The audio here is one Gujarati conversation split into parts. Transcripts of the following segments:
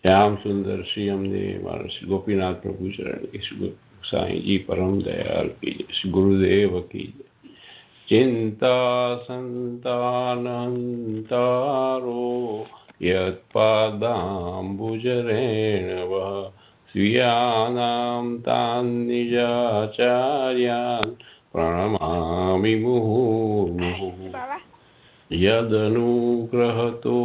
श्याम सुंदर श्री हमने मारा श्री गोपीनाथ प्रभु चरण की, श्री साईं जी परम दयाल की, श्री गुरुदेव की। चिंता संतानंतारो यत्पादाम्बुजरेणवः स्वीयानां तान् निजाचार्यान् प्रणमामि मुहुर्मुहुः। यदनुग्रहतो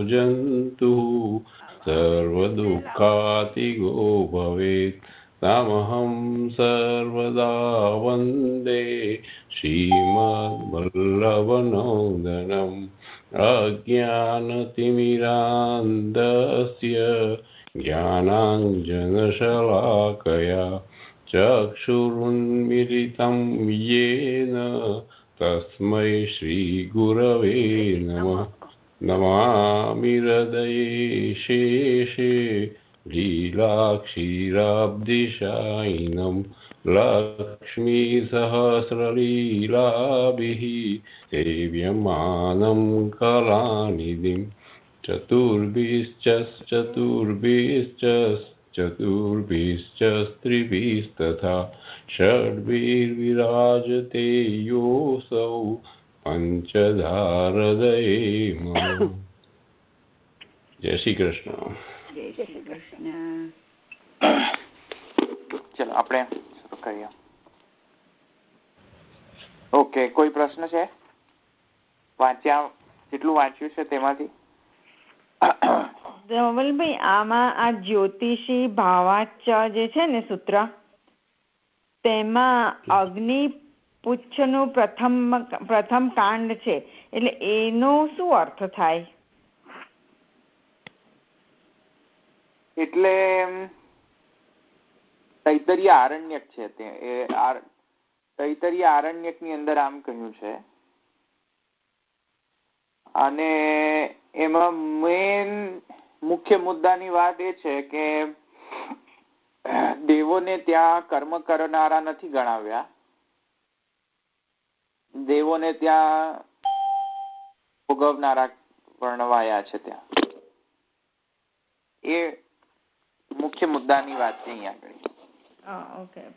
जन्तुः सर्वदुःखातिगो भवेत् तमहं सर्वदा वन्दे श्रीमद्वल्लभनन्दनम्। अज्ञानतिमिरान्धस्य ज्ञानाञ्जनशलाकया चक्षुरुन्मिलितं येन तस्मै श्रीगुरवे नमः। नमामि हृदये शेषे लीलाक्षीराब्धिशायिनं लक्ष्मीसहस्रलीलाभिः सेव्यमानं कलानिधिं। चतुर्भिश्च स्त्रिभिस्तथा षड्भिर्विराजते योऽसौ पंचधारदये मम। जय श्री कृष्ण। जय श्री कृष्ण। चलो આપણે શરૂ કરીએ. ઓકે, કોઈ પ્રશ્ન છે? વાંચ્યા જેટલું વાંચ્યું છે તેમાંથી? ધવલભાઈ, આમાં આ જ્યોતિષી ભાવાચ્ય જે છે ને સૂત્ર, તેમાં અગ્નિ પુચ્છનું પ્રથમ કાંડ છે, એટલે એનો શું અર્થ થાય? એટલે તૈતરીય આરણ્યક છે, તે તૈતરીય આરણ્યક ની અંદર આમ કહ્યું છે. અને એમાં મેન મુખ્ય મુદ્દાની વાત એ છે કે દેવોને ત્યાં કર્મ કરનારા નથી ગણાવ્યા, દેવોને ત્યાં ભોગવનારા વર્ણવાયા છે. ત્યાં એ મુખ્ય મુદ્દાની વાત છે અહીંયા આગળ.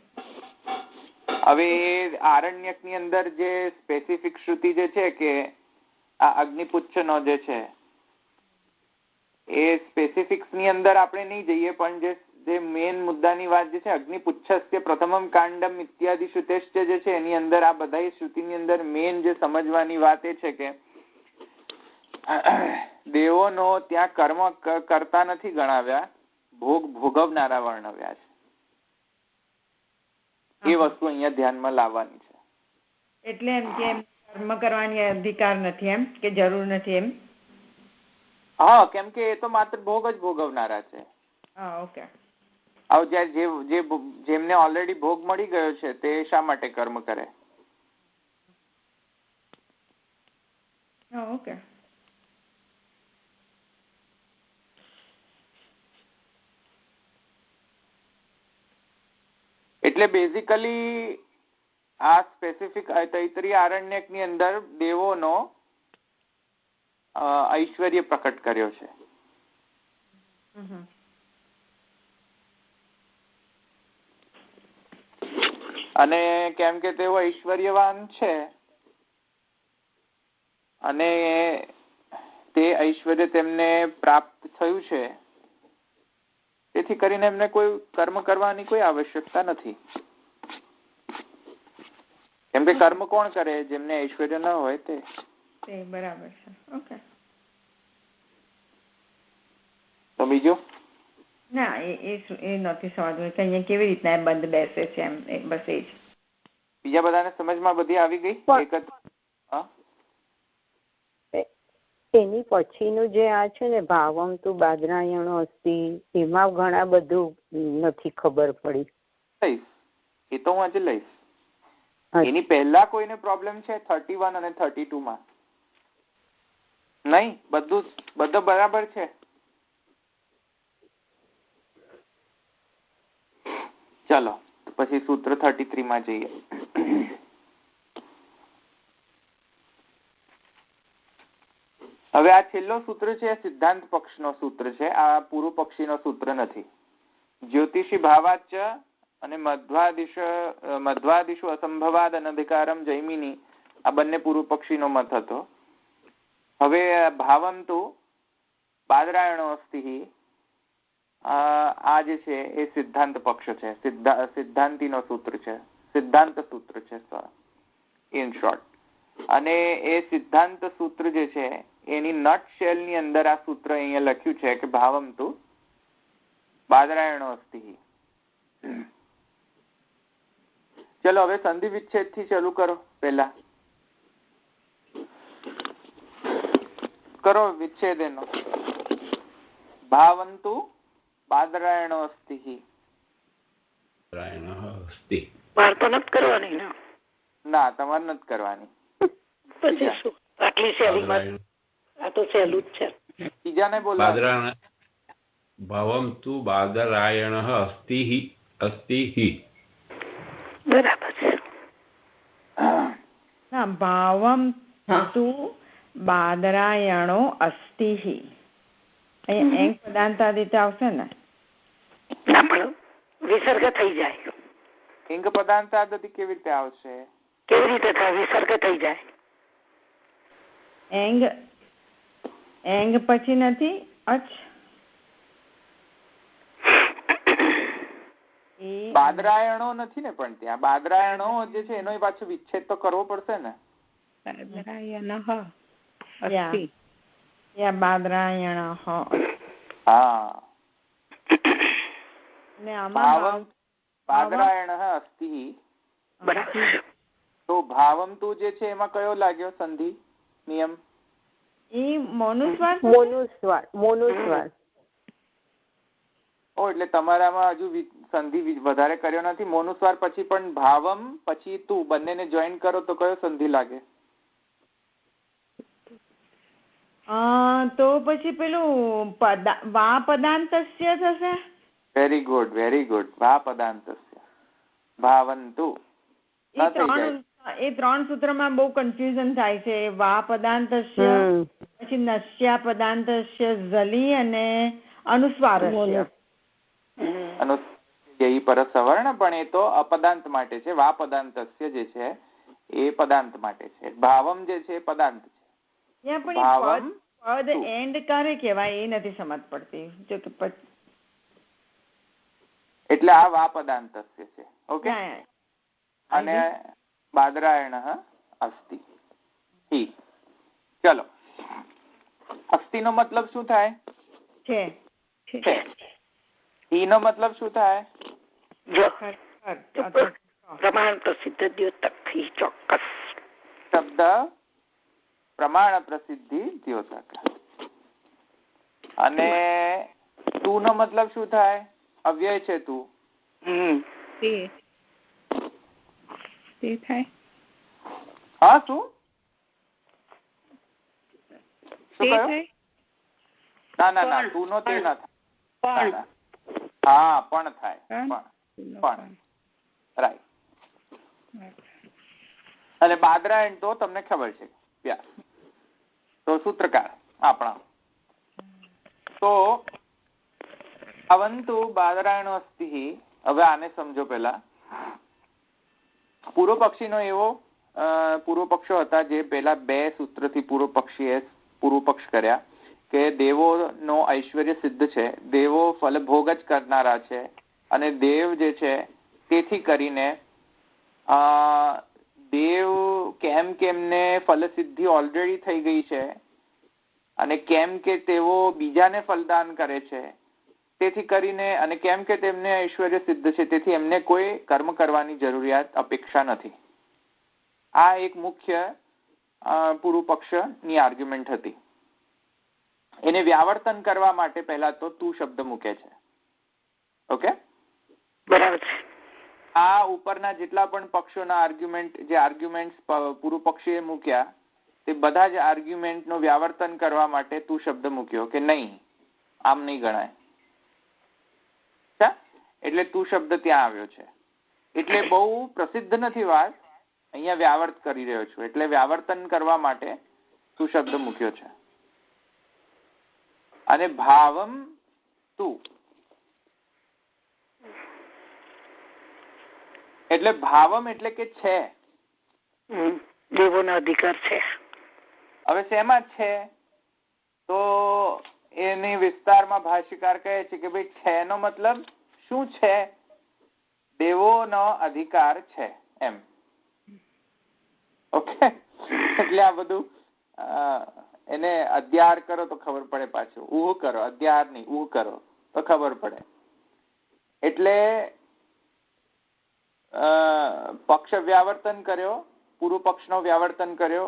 હવે આરણ્યક ની અંદર જે સ્પેસિફિક શ્રુતિ જે છે કે આ અગ્નિપુચ્છ નો જે છે એ સ્પેસિફિક્સ ની અંદર આપણે નહીં જઈએ, પણ જે મેન મુદ્દાની વાત જે છે અગ્નિપુચ્છસ્ય પ્રથમમ કાંડમ ઇત્યાદિ શ્રુતેશ્ચ જે છે એની અંદર આ બધા શ્રુતિની અંદર મેન જે સમજવાની વાત એ છે કે દેવોનો ત્યાં કર્મ કરતા નથી ગણાવ્યા, ભોગવનારા વર્ણવ્યા છે. એ વસ્તુ અહીંયા ધ્યાનમાં લાવવાની છે. એટલે એમ કે કર્મ કરવાની અધિકાર નથી, એમ કે જરૂર નથી એમ? હા, કેમ કે એ તો માત્ર ભોગ જ ભોગવનારા છે. ઓકે. જેમને ઓલરેડી ભોગ મળી ગયો છે તે શા માટે કર્મ કરે? ઓકે. એટલે બેઝિકલી આ સ્પેસિફિક તૈતરીય આરણ્યક ની અંદર દેવોનો ઐશ્વર્ય પ્રકટ કર્યો છે. અને કેમ કે તેઓ ઐશ્વર્યવાન છે અને તે ઐશ્વર્ય તેમને પ્રાપ્ત થયું છે, તેથી કરીને એમને કોઈ કર્મ કરવાની કોઈ આવશ્યકતા નથી. કેમ કે કર્મ કોણ કરે? જેમને ઐશ્વર્ય ન હોય તે. બરાબર છે. ઓકે. તો બીજું? ના, એ નથી સમજવું કે અહીંયા કેવી રીતના બંધ બેસે છે એમ. બસ એ જ. બીજા બધાને સમજમાં બધી આવી ગઈ? એની પછીનું જે આ છે ને ભાવમ તું બાદરાયણો અસ્તિ, એમાં ઘણા બધું નથી ખબર પડી. એ તો હું આજે લઈશ. એની પહેલા કોઈને પ્રોબ્લેમ છે 31 અને 32 માં? નહીં, બધું બરાબર છે. ચાલો પછી સૂત્ર 33 માં જઈએ. હવે આ છેલ્લો સૂત્ર છે સિદ્ધાંત પક્ષનો સૂત્ર છે, આ પૂર્વ પક્ષીનો સૂત્ર નથી. જ્યોતિષી ભાવાચ અને મધ્વાદિશુ અસંભવાદ અનધિકારમ જૈમિની આ બંને પૂર્વ પક્ષીનો મત હતો. હવે ભાવમ તો બાદરાયણો અસ્તિ આ જે છે એ સિદ્ધાંત પક્ષ છે, સિદ્ધાંતિનો સૂત્ર છે, સિદ્ધાંત સૂત્ર છે ઇન શોર્ટ. અને એ સિદ્ધાંત સૂત્ર જે છે એની નટ શેલ ની અંદર આ સૂત્ર અહીંયા લખ્યું છે કે ભાવમ તુ બાદરાયણો અસ્તિ. ચલો હવે સંધિ વિચ્છેદ થી ચાલુ કરો. પહેલા કરો વિચ્છેદ એનો. ભાવંતુ બાદરાયણો અસ્તિ. વાર્તા નથી કરવાની ને? ના, તમારે નથી કરવાની. પછી શું આટલી સહેલી? આ તો સહેલું જ છે. બીજાને બોલો. ભાવંતુ બાદરાયણઃ અસ્તિ અસ્તિ. બરાબર છે. ના, ભાવમ તુ બાદરાયણો અસ્તિ. અહીંયા એંગ પદાંતાદિત આવશે ને? ના, પણ વિસર્ગ થઈ જાય. એંગ પદાંતાદિ કેવી રીતે આવશે? કેવી રીતે થાય? વિસર્ગ થઈ જાય. એંગ પછી નથી બાદરાયણો નથી ને? પણ ત્યાં બાદરાયણો જે છે એનો પાછો વિચ્છેદ તો કરવો પડશે ને. બાદરાયણ. હા, બાદરાયણ અસ્તિ. તો ભાવમ તું જે છે એમાં કયો લાગ્યો સંધિ નિયમ? એ મોનુસ્વાર. એટલે તમારામાં હજુ સંધિ વધારે કર્યો નથી. મોનુસ્વાર પછી પણ ભાવમ પછી તું બંનેને જોઈન કરો તો કયો સંધિ લાગે? તો પછી પેલું વા પદાંતસ્ય થશે. Very good, very good. વા પદાંતસ્ય ભાવંતુ. એ ત્રણ સૂત્રમાં બહુ કન્ફ્યુઝન થાય છે. વા પદાંતસ્ય, પછી નસ્યા પદાંતસ્ય ઝલી અને અનુસ્વારસ્ય. પરત સવર્ણ, પણ એ તો અપદાંત માટે છે. વા પદાંતસ્ય જે છે એ પદાંત માટે છે. ભાવમ જે છે એ પદાંત છે. પદ એન્ડ કરે કેવાય એ નથી સમજ પડતી. જો કે એટલે આ વા પદાંતસ્ય છે. ઓકે. અને બાદરાયણ અસ્તિ. ચલો, અસ્તિ નો મતલબ શું થાય? ઈ નો મતલબ શું થાય? પ્રમાણ પ્રસિદ્ધ દ્યોતક. ચોક્કસ શબ્દ પ્રમાણ પ્રસિદ્ધિ દ્યોતક. અને તું નો મતલબ શું થાય? અવ્યય છે તું. હા, શું કહ્યું? ના, તું નો તે ના થાય. હા, પણ થાય. પણ રાઈટ. અને બાદરાયણ તો તમને ખબર છે, વ્યાસ તો સૂત્રકાર આપણા. તો અવંતુ બાદરાયણો અસ્તિ. હવે આને સમજો. પેલા પૂર્વ પક્ષીનો એવો પૂર્વ પક્ષો હતા જે પેલા બે સૂત્રથી પૂર્વ પક્ષીએ પૂર્વ પક્ષ કર્યા કે દેવોનો ઐશ્વર્ય સિદ્ધ છે, દેવો ફલભોગ જ કરનારા છે, અને દેવ જે છે તેથી કરીને દેવ કેમ કેમને ફલસિદ્ધિ ઓલરેડી થઈ ગઈ છે, અને કેમ કે તેઓ બીજાને ફલદાન કરે છે, તેથી કરીને, અને કેમ કે તેમને ઐશ્વર્ય સિદ્ધ છે તેથી એમને કોઈ કર્મ કરવાની જરૂરિયાત અપેક્ષા નથી. આ એક મુખ્ય પૂર્વ પક્ષની આર્ગ્યુમેન્ટ હતી. એને વ્યાવર્તન કરવા માટે પહેલા તો તું શબ્દ મૂકે છે. ઓકે, બરાબર. આ ઉપરના જેટલા પણ પક્ષોના આર્ગ્યુમેન્ટ પૂર્વ પક્ષીએ મૂક્યા તે બધા જ આર્ગ્યુમેન્ટનું વ્યાવર્તન કરવા માટે તું શબ્દ મૂક્યો કે નહીં, આમ નહીં ગણાય. એટલે તું શબ્દ ત્યાં આવ્યો છે. એટલે બહુ પ્રસિદ્ધ નથી વાત, અહીંયા વ્યાવર્ત કરી રહ્યો છું. એટલે વ્યાવર્તન કરવા માટે તું શબ્દ મૂક્યો છે. અને ભાવમ તું, એટલે ભાવમ એટલે કે છે, દેવોનો અધિકાર છે. હવે શેમાં છે તો એની વિસ્તારમાં ભાષ્યકાર કહે છે કે ભાઈ છે નો મતલબ શું છે? દેવોનો અધિકાર છે એમ. ઓકે, એટલે આ બધું એને અધ્યાર કરો તો ખબર પડે, પાછું ઊહ કરો, અધ્યાર નહીં ઊહ કરો તો ખબર પડે. એટલે પક્ષ વ્યાવર્તન કર્યો, પૂર્વ પક્ષનો વ્યાવર્તન કર્યો,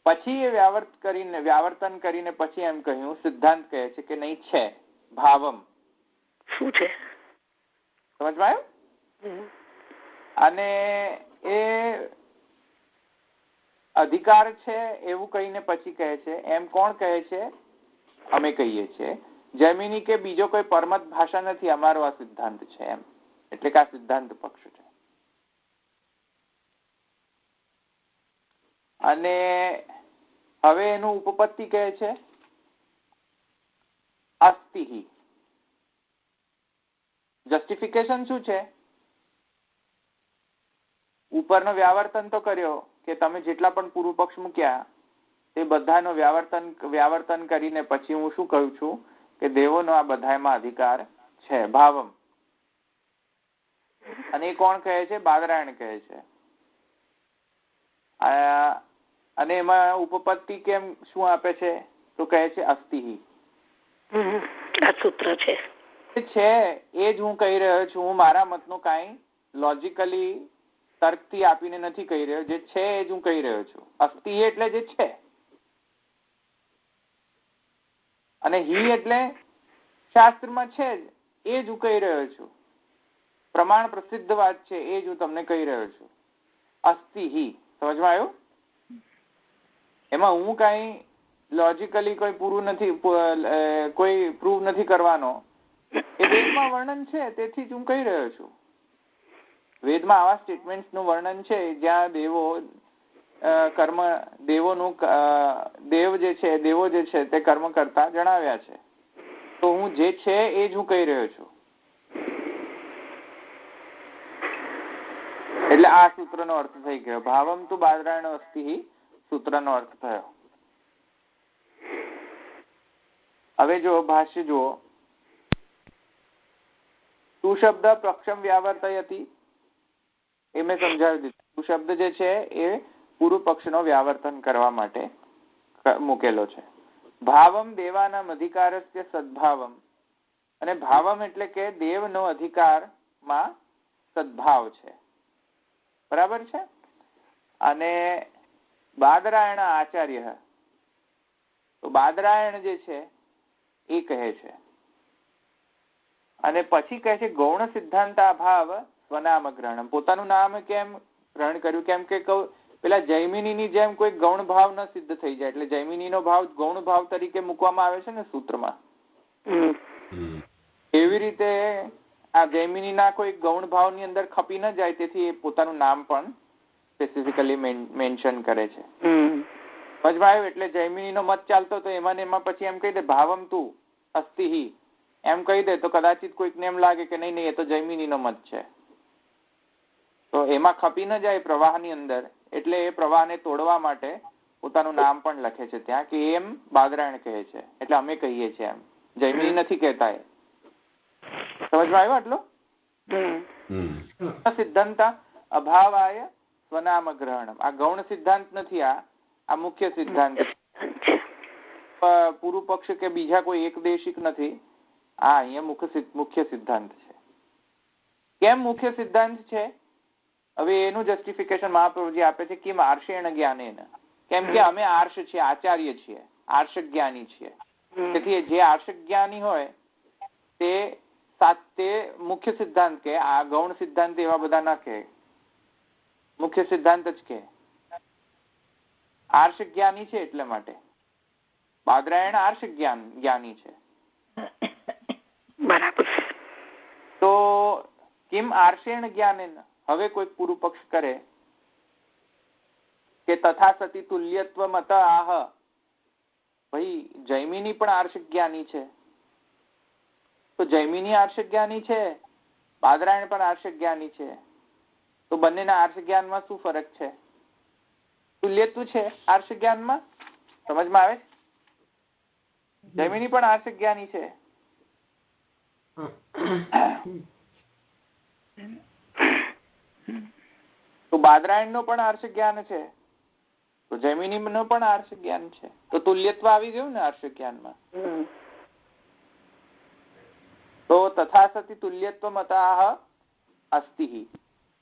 પછી એ વ્યાવર્તન કરીને પછી એમ કહ્યું, સિદ્ધાંત કહે છે કે નહીં છે ભાવમ. શું છે? સમજમાં આવ્યું? અને એ અધિકાર છે એવું કહીને પછી કહે છે, એમ કોણ કહે છે? અમે કહીએ છીએ. જૈમિની કે બીજો કોઈ પરમત ભાષા નથી, અમારો આ સિદ્ધાંત છે એમ. એટલે કે આ સિદ્ધાંત પક્ષ છે. અને હવે એનું ઉપપત્તિ કહે છે અસ્તિ. જસ્ટિફિકેશન શું છે? ઉપરનો વ્યાવર્તન તો કર્યો કે તમે જેટલા પણ પૂર્વ પક્ષ મૂક્યા તે બધાનો વ્યાવર્તન કરીને પછી હું શું કહું છું કે દેવોનો આ બધામાં અધિકાર છે, ભાવમ. અને એ કોણ કહે છે? બાદરાયણ કહે છે. અને એમાં ઉપપત્તિ કેમ શું આપે છે તો કહે છે અસ્તિ. આ સૂત્ર છે એ જ હું કહી રહ્યો છું. હું મારા મતનું કાંઈ લોજિકલી તર્કથી આપીને નથી કહી રહ્યો, જે છે એ જ હું કહી રહ્યો છું. અસ્તિ એટલે જે છે, અને હિ એટલે શાસ્ત્રમાં છે જ, એ જ હું કહી રહ્યો છું. પ્રમાણ પ્રસિદ્ધ વાત છે, એ જ હું તમને કહી રહ્યો છું. અસ્તિ હિ. સમજમાં આવ્યું? એમાં હું કઈ લોજિકલી કોઈ પૂરું નથી, કોઈ પ્રૂવ નથી કરવાનો. એ વેદમાં વર્ણન છે તેથી જ હું કહી રહ્યો છું. વેદમાં આવા સ્ટેટમેન્ટ્સ નું વર્ણન છે જ્યાં દેવો કર્મ, દેવોનું દેવો જે છે તે કર્મ કરતા જણાવ્યા છે. તો હું જે છે એ જ હું કહી રહ્યો છું. એટલે આ સૂત્રનો અર્થ થઈ ગયો. ભાવમ તુ બાદરાયણ અસ્તિ સૂત્રનો અર્થ થયો. હવે જો ભાષ્ય જુઓ. તુ શબ્દ પક્ષમ વ્યાવર્તયતિ, એ મેં સમજાવી દીધું. તુ શબ્દ જે છે એ પૂર્વ પક્ષનો વ્યાવર્તન કરવા માટે મૂકેલો છે. ભાવમ દેવાનામ અધિકારસ્ય સદભાવમ, અને ભાવમ એટલે કે દેવનો અધિકારમાં સદભાવ છે. બરાબર છે? અને બાદરાયણ આચાર્ય, તો બાદરાયણ જે છે એ કહે છે. અને પછી કહે છે ગૌણ સિદ્ધાંતા ભાવ સ્વનામ ગ્રહણમ. પોતાનું નામ કેમ ગ્રહણ કર્યું? કેમ કે પેલા જૈમિનીની જેમ કોઈ ગૌણ ભાવ ન સિદ્ધ થઈ જાય, એટલે જૈમિનીનો ભાવ ગૌણ ભાવ તરીકે મૂકવામાં આવે છે ને સૂત્રમાં. એવી રીતે આ જૈમિનીના કોઈ ગૌણ ભાવની અંદર ખપી ન જાય, તેથી એ પોતાનું નામ પણ સ્પેસિફિકલી મેન્શન કરે છે. સમજમાં આવ્યું? એટલે જૈમિનીનો મત ચાલતો તો એમાં પછી એમ કહી દે ભાવમ તું અસ્તિ હિ, એમ કહી દે તો કદાચિત કોઈકને એમ લાગે કે નહીં એ તો જૈમિનીનો મત છે. તો એમાં ખપી ન જાય પ્રવાહની અંદર, એટલે એ પ્રવાહને તોડવા માટે પોતાનું નામ પણ લખે છે ત્યાં, કે એમ બાદરાયણ કહે છે એટલે અમે કહીએ છીએ એમ. જૈમિની નથી કહેતા. એ સમજમાં આવ્યો આટલું? સિદ્ધાંત અભાવાય સ્વનામ ગ્રહણમ. આ ગૌણ સિદ્ધાંત નથી, આ મુખ્ય સિદ્ધાંત. પૂર્વ પક્ષ કે બીજા કોઈ એકદેશિક નથી. આ અહીંયા મુખ્ય સિદ્ધાંત છે. કેમ મુખ્ય સિદ્ધાંત છે? હવે એનું જસ્ટિફિકેશન મહાપ્રભુજી આપે છે કેમ આર્ષેણ જ્ઞાનેન. કેમ કે અમે આર્ષ છીએ, આચાર્ય છીએ, આર્ષ જ્ઞાની છીએ. તેથી જે આર્ષ જ્ઞાની હોય તે મુખ્ય સિદ્ધાંત કે. આ ગૌણ સિદ્ધાંત એવા બધા ના કહે, મુખ્ય સિદ્ધાંત જ કહે. આર્ષ જ્ઞાની છે એટલે માટે બાદરાયણ આર્ષ જ્ઞાની છે. બરાબર. તો કિમ આર્ષેણ જ્ઞાનેન. હવે કોઈ પૂર્વ પક્ષ કરે કે તથા સતી તુલ્યત્વ મત આહ, ભાઈ જૈમિની પણ આર્ષ જ્ઞાની છે, તો જૈમિની આર્ષ જ્ઞાની છે, બાદરાયણ પણ આર્ષ જ્ઞાની છે, તો બંનેના આર્ષ જ્ઞાનમાં શું ફરક છે? તુલ્યત્વ છે આર્ષ જ્ઞાનમાં, સમજમાં આવે? જૈમિની પણ આર્ષ જ્ઞાની છે, તો બાદરાયણ નો પણ આર્ષ જ્ઞાન છે, તો જૈમિની નો પણ આર્ષ જ્ઞાન છે, તો તુલ્યત્વ આવી ગયું ને આર્ષ જ્ઞાનમાં. તો તથા સતી તુલ્યત્વ મતાહ અસ્તિ.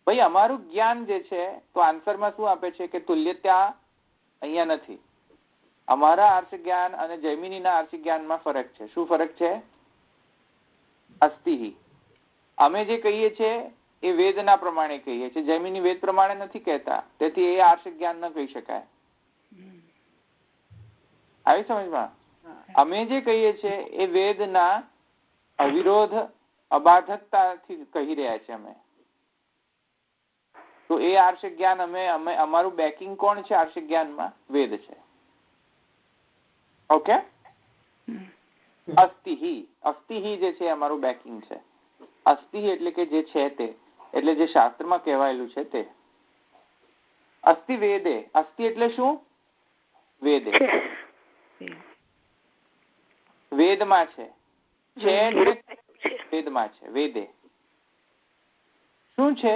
ભાઈ અમારું જ્ઞાન જે છે, તો આન્સરમાં શું આપે છે કે તુલ્યતા અહીંયા નથી. અમારા આર્ષ જ્ઞાન અને જૈમિનીના આર્ષ જ્ઞાનમાં ફરક છે. શું ફરક છે? અસ્તિ. અમે જે કહીએ છીએ એ વેદના પ્રમાણે કહીએ છીએ, જૈમિની વેદ પ્રમાણે નથી કહેતા, તેથી એ આર્ષ જ્ઞાન ન કહી શકાય. આવી સમજમાં? અમે જે કહીએ છીએ એ વેદના અવિરોધ અબાધકતાથી કહી રહ્યા છે અમે, તો એ આર્ષ જ્ઞાન અમે અમારું બેકિંગ કોણ છે આર્ષ જ્ઞાનમાં? વેદ છે. ઓકે. અસ્તિહિ, અસ્તિહિ જે છે અમારું બેકિંગ છે. અસ્તિહિ એટલે કે જે છે તે, એટલે જે શાસ્ત્રમાં કહેવાયેલું છે તે. અસ્તિ વેદે, અસ્તિ એટલે શું? વેદે, વેદમાં છે, વેદમાં છે, વેદે શું છે?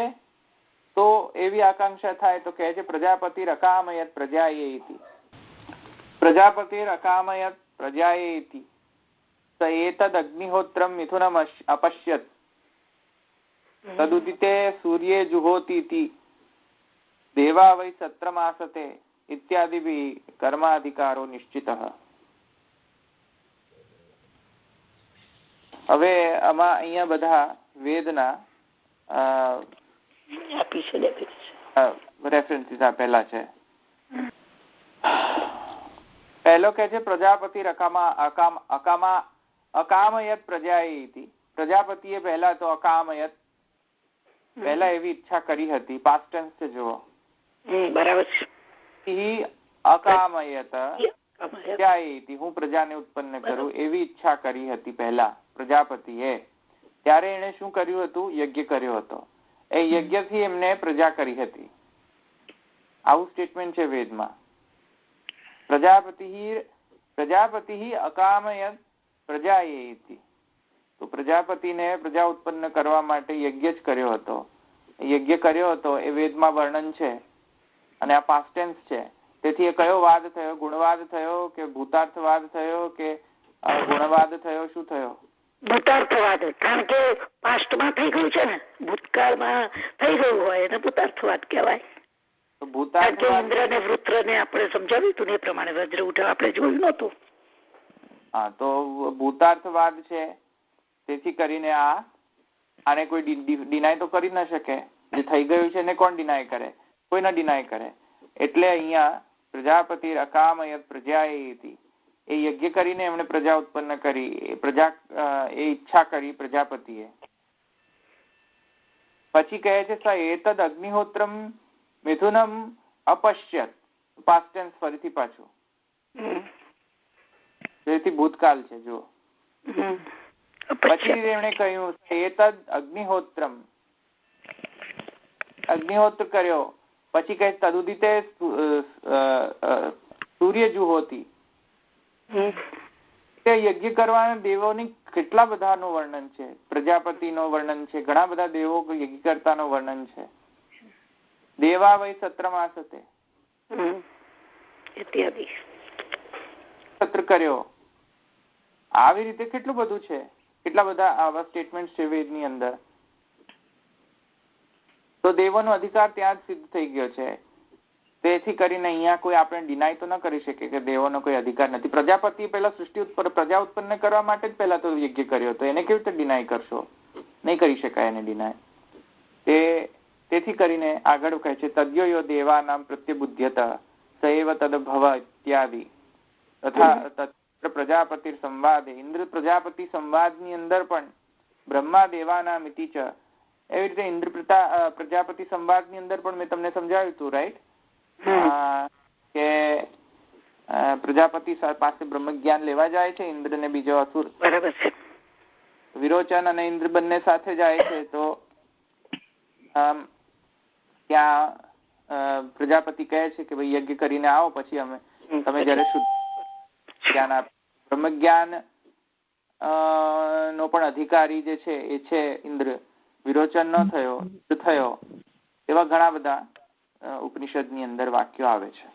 તો એવી આકાંક્ષા થાય તો કહે છે પ્રજાપતિ અકામયત પ્રજાયેતિ, પ્રજાપતિ અકામયત પ્રજાયેતિ સ એતદ અગ્નિહોત્રમ મિથુનમ અપશ્યત તદુદિતે સૂર્યે જુહોતીતિ દેવા વૈ સત્રમાસતે ઇત્યાદિભિ કર્માધિકારો નિશ્ચિતઃ. હવે આમાં અહીંયા બધા વેદના રેફરન્સીસ આપેલા છે. પહેલો કે છે પ્રજાપતિ અકામયત પ્રજાયેતિ. પ્રજાપતિએ પહેલા તો અકામયત, પહેલા એવી ઈચ્છા કરી હતી. પાસ્ટ ટેન્સ છે જુઓ. બરાબર. અકામયત પ્રજાયેતિ, હું પ્રજાને ઉત્પન્ન કરું એવી ઈચ્છા કરી હતી પહેલા પ્રજાપતિએ. ત્યારે એને શું કર્યું હતું? યજ્ઞ કર્યો હતો. એ યજ્ઞથી એમને પ્રજા કરી હતી. આવું સ્ટેટમેન્ટ છે વેદમાં. પ્રજાપતિ અકામયત પ્રજાયેતિ, તો પ્રજાપતિને પ્રજા ઉત્પન્ન કરવા માટે યજ્ઞ જ કર્યો હતો. યજ્ઞ કર્યો હતો એ વેદમાં વર્ણન છે, અને આ પાસ્ટ ટેન્સ છે. તેથી એ કયો વાદ થયો? ગુણવાદ થયો કે ભૂતાર્થવાદ થયો કે ગુણવાદ થયો? શું થયો? ભૂતાર્થવાદ. કારણ કે પાસ્ટમાં થઈ ગયું છે ને, ભૂતકાળમાં થઈ ગયું હોય એને ભૂતાર્થવાદ કહેવાય. તો ભૂતાર્થવાદ ઇન્દ્ર ને વૃત્ર ને આપણે સમજાવ્યું હતું ને એ પ્રમાણે વજ્ર ઉઠાવ આપણે જોયું નતું. હા, તો ભૂતાર્થવાદ છે. તેથી કરીને આને કોઈ ડિનાય તો કરી ન શકે. જે થઈ ગયું છે એને કોણ ડિનાય કરે? કોઈ ન ડિનાય કરે. એટલે અહીંયા પ્રજાપતિ અકામયત પ્રજાયેતિ, એ યજ્ઞ કરીને એમણે પ્રજા ઉત્પન્ન કરી. એ ઈચ્છા કરી પ્રજાપતિએ. પછી કહે છે સ એતદ અગ્નિહોત્રમ મિથુનમ અપશ્યત. પાસ્ટ ટેન્સ ફરીથી પાછું, જેથી ભૂતકાળ છે જો. પછી એમણે કહ્યું એતદ અગ્નિહોત્રમ, અગ્નિહોત્ર કર્યો. પછી કહે તદુદિતે સૂર્ય જુહોતી, યજ્ઞ કરવાના દેવોની કેટલા બધાનું વર્ણન છે. પ્રજાપતિનું વર્ણન છે, ઘણા બધા દેવો યજ્ઞ કરતાનું વર્ણન છે. દેવા વૈ સત્રમાસતે, સત્ર કર્યો. આવી રીતે કેટલું બધું છે, કેટલા બધા આવા સ્ટેટમેન્ટ છે વેદની અંદર. તો દેવોનો અધિકાર ત્યાં જ સિદ્ધ થઈ ગયો છે. તેથી કરીને અહીંયા કોઈ આપણે ડિનાય તો ન કરી શકીએ કે દેવોનો કોઈ અધિકાર નથી. પ્રજાપતિ પહેલા સૃષ્ટિ પ્રજા ઉત્પન્ન કરવા માટે જ પહેલા તો યજ્ઞ કર્યો હતો. એને કેવી રીતે ડિનાય કરશો? નહીં કરી શકાય એને ડિનાય. તેથી કરીને આગળ કહે છે તદ્યો દેવાનામ પ્રત્યબુદ્ધ્યત સૈવ તદભવ ઇત્યાદિ તથા પ્રજાપતિ સંવાદે. ઇન્દ્ર પ્રજાપતિ સંવાદની અંદર પણ બ્રહ્મા દેવાનામ ઇતિ ચ, એવી રીતે ઇન્દ્ર પ્રજાપતિ સંવાદની અંદર પણ મેં તમને સમજાવ્યું હતું, રાઈટ? કે પ્રજાપતિ પાસે બ્રહ્મ જ્ઞાન લેવા જાય છે, ઇન્દ્ર ને બીજો અસુર. બરાબર છે. વિરોચન અને ઇન્દ્ર બંને સાથે જાય છે તો ત્યાં પ્રજાપતિ કહે છે કે ભાઈ યજ્ઞ કરીને આવો, પછી તમે જયારે શુદ્ધ જ્ઞાન આપ. બ્રહ્મ જ્ઞાન નો પણ અધિકારી જે છે એ છે ઇન્દ્ર. વિરોચન ન થયો એવા ઘણા બધા ઉપનિષદની અંદર વાક્યો આવે છે.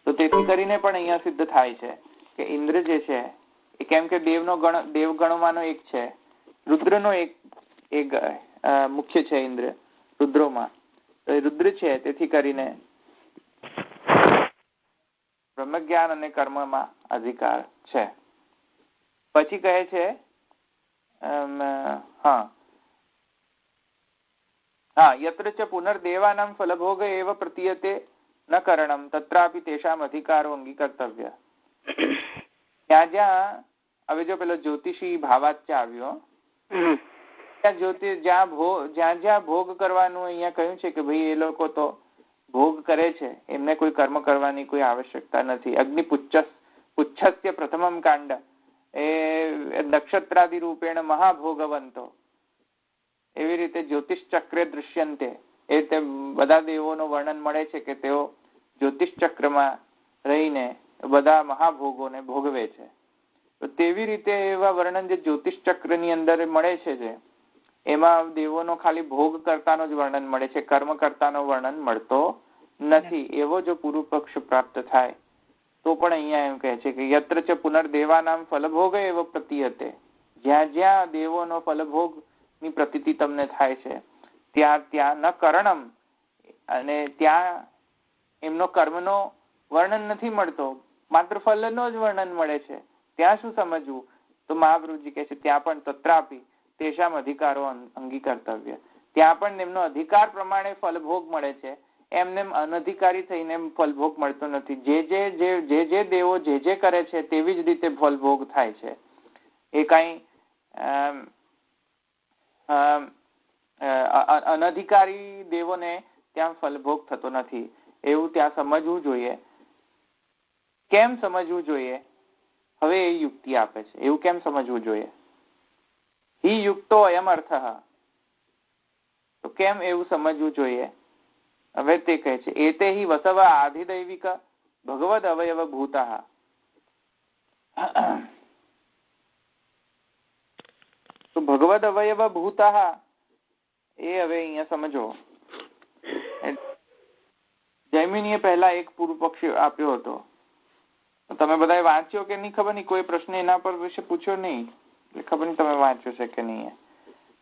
તો તેથી કરીને પણ અહીંયા સિદ્ધ થાય છે કે ઇન્દ્ર જે છે એ કેમ કે દેવગણોમાંનો એક છે, રુદ્રનો એક મુખ્ય છે ઇન્દ્ર રુદ્રોમાં, તો એ રુદ્ર છે. તેથી કરીને બ્રહ્મજ્ઞાન અને કર્મમાં અધિકાર છે. પછી કહે છે યત્ર ચ પુનર્દેવાનામ ફલભોગ એવ પ્રતીયતે ન કરણમ તત્રાપી તેષામ અધિકારો અંગીકર્તવ્ય. ત્યાં જ્યાં હવે જો પેલો જ્યોતિષી ભાવાચ્ય આવ્યો, જ્યાં જ્યાં ભોગ કરવાનું અહીંયા કહ્યું છે કે ભાઈ એ લોકો તો ભોગ કરે છે, એમને કોઈ કર્મ કરવાની કોઈ આવશ્યકતા નથી. અગ્નિ પુચ્છસ્ય પ્રથમમ કાંડ એ નક્ષત્રાદિ રૂપેણ મહાભોગવંતો. એવી રીતે જ્યોતિષ ચક્રે દૃશ્યંતે, એ તે બધા દેવોનું વર્ણન મળે છે કે તેઓ જ્યોતિષ ચક્રમાં રહીને બધા મહાભોગોને ભોગવે છે. તો તેવી રીતે એવા વર્ણન જે જ્યોતિષ ચક્રની અંદર મળે છે, જે એમાં દેવોનો ખાલી ભોગ કરતાનો જ વર્ણન મળે છે, કર્મ કરતાનો વર્ણન મળતો નથી. એવો જો પૂર્વ પક્ષ પ્રાપ્ત થાય તો પણ અહીંયા એમ કહે છે કે યત્ર ચ પુનર્દેવાનામ ફલભોગ એવ પ્રતીયતે, જ્યાં જ્યાં દેવોનો ફલભોગ ની પ્રતીતિ તમને થાય છે ત્યાં ન કરણમ, અને ત્યાં એમનો કર્મનો વર્ણન નથી મળતો, માત્ર ફલનો જ વર્ણન મળે છે. ત્યાં શું સમજવું? તો મહાપ્રભુજી કહે છે ત્યાં પણ તત્રાપી તેષામ અધિકારો અંગીકર્તવ્ય. ત્યાં પણ એમનો અધિકાર પ્રમાણે ફલભોગ મળે છે, એમને અનધિકારી થઈને ફલભોગ મળતો નથી. જે દેવો જે કરે છે તેવી જ રીતે ફલભોગ થાય છે. એ કઈ અનધિકારી દેવોને ત્યાં ફલભોગ થતો નથી, એવું ત્યાં સમજવું જોઈએ. કેમ સમજવું જોઈએ? હવે એ યુક્તિ આપે છે. એવું કેમ સમજવું જોઈએ? હિ યુક્તો અયમ અર્થ. તો કેમ એવું સમજવું જોઈએ? હવે તે કહે છે એતે હિ વસવ આધિદૈવિક ભગવદ અવયવ ભૂતા. તો ભગવદ અવયવ ભૂતા એ હવે અહીંયા સમજો. જૈમિનીએ પહેલા એક પૂર્વ પક્ષ આપ્યો હતો, તમે બધાએ વાંચ્યો કે નહીં ખબર નહીં, કોઈ પ્રશ્ન એના પર વિશે પૂછ્યો નહીં, એટલે ખબર નહીં તમે વાંચ્યો છે કે નહીં.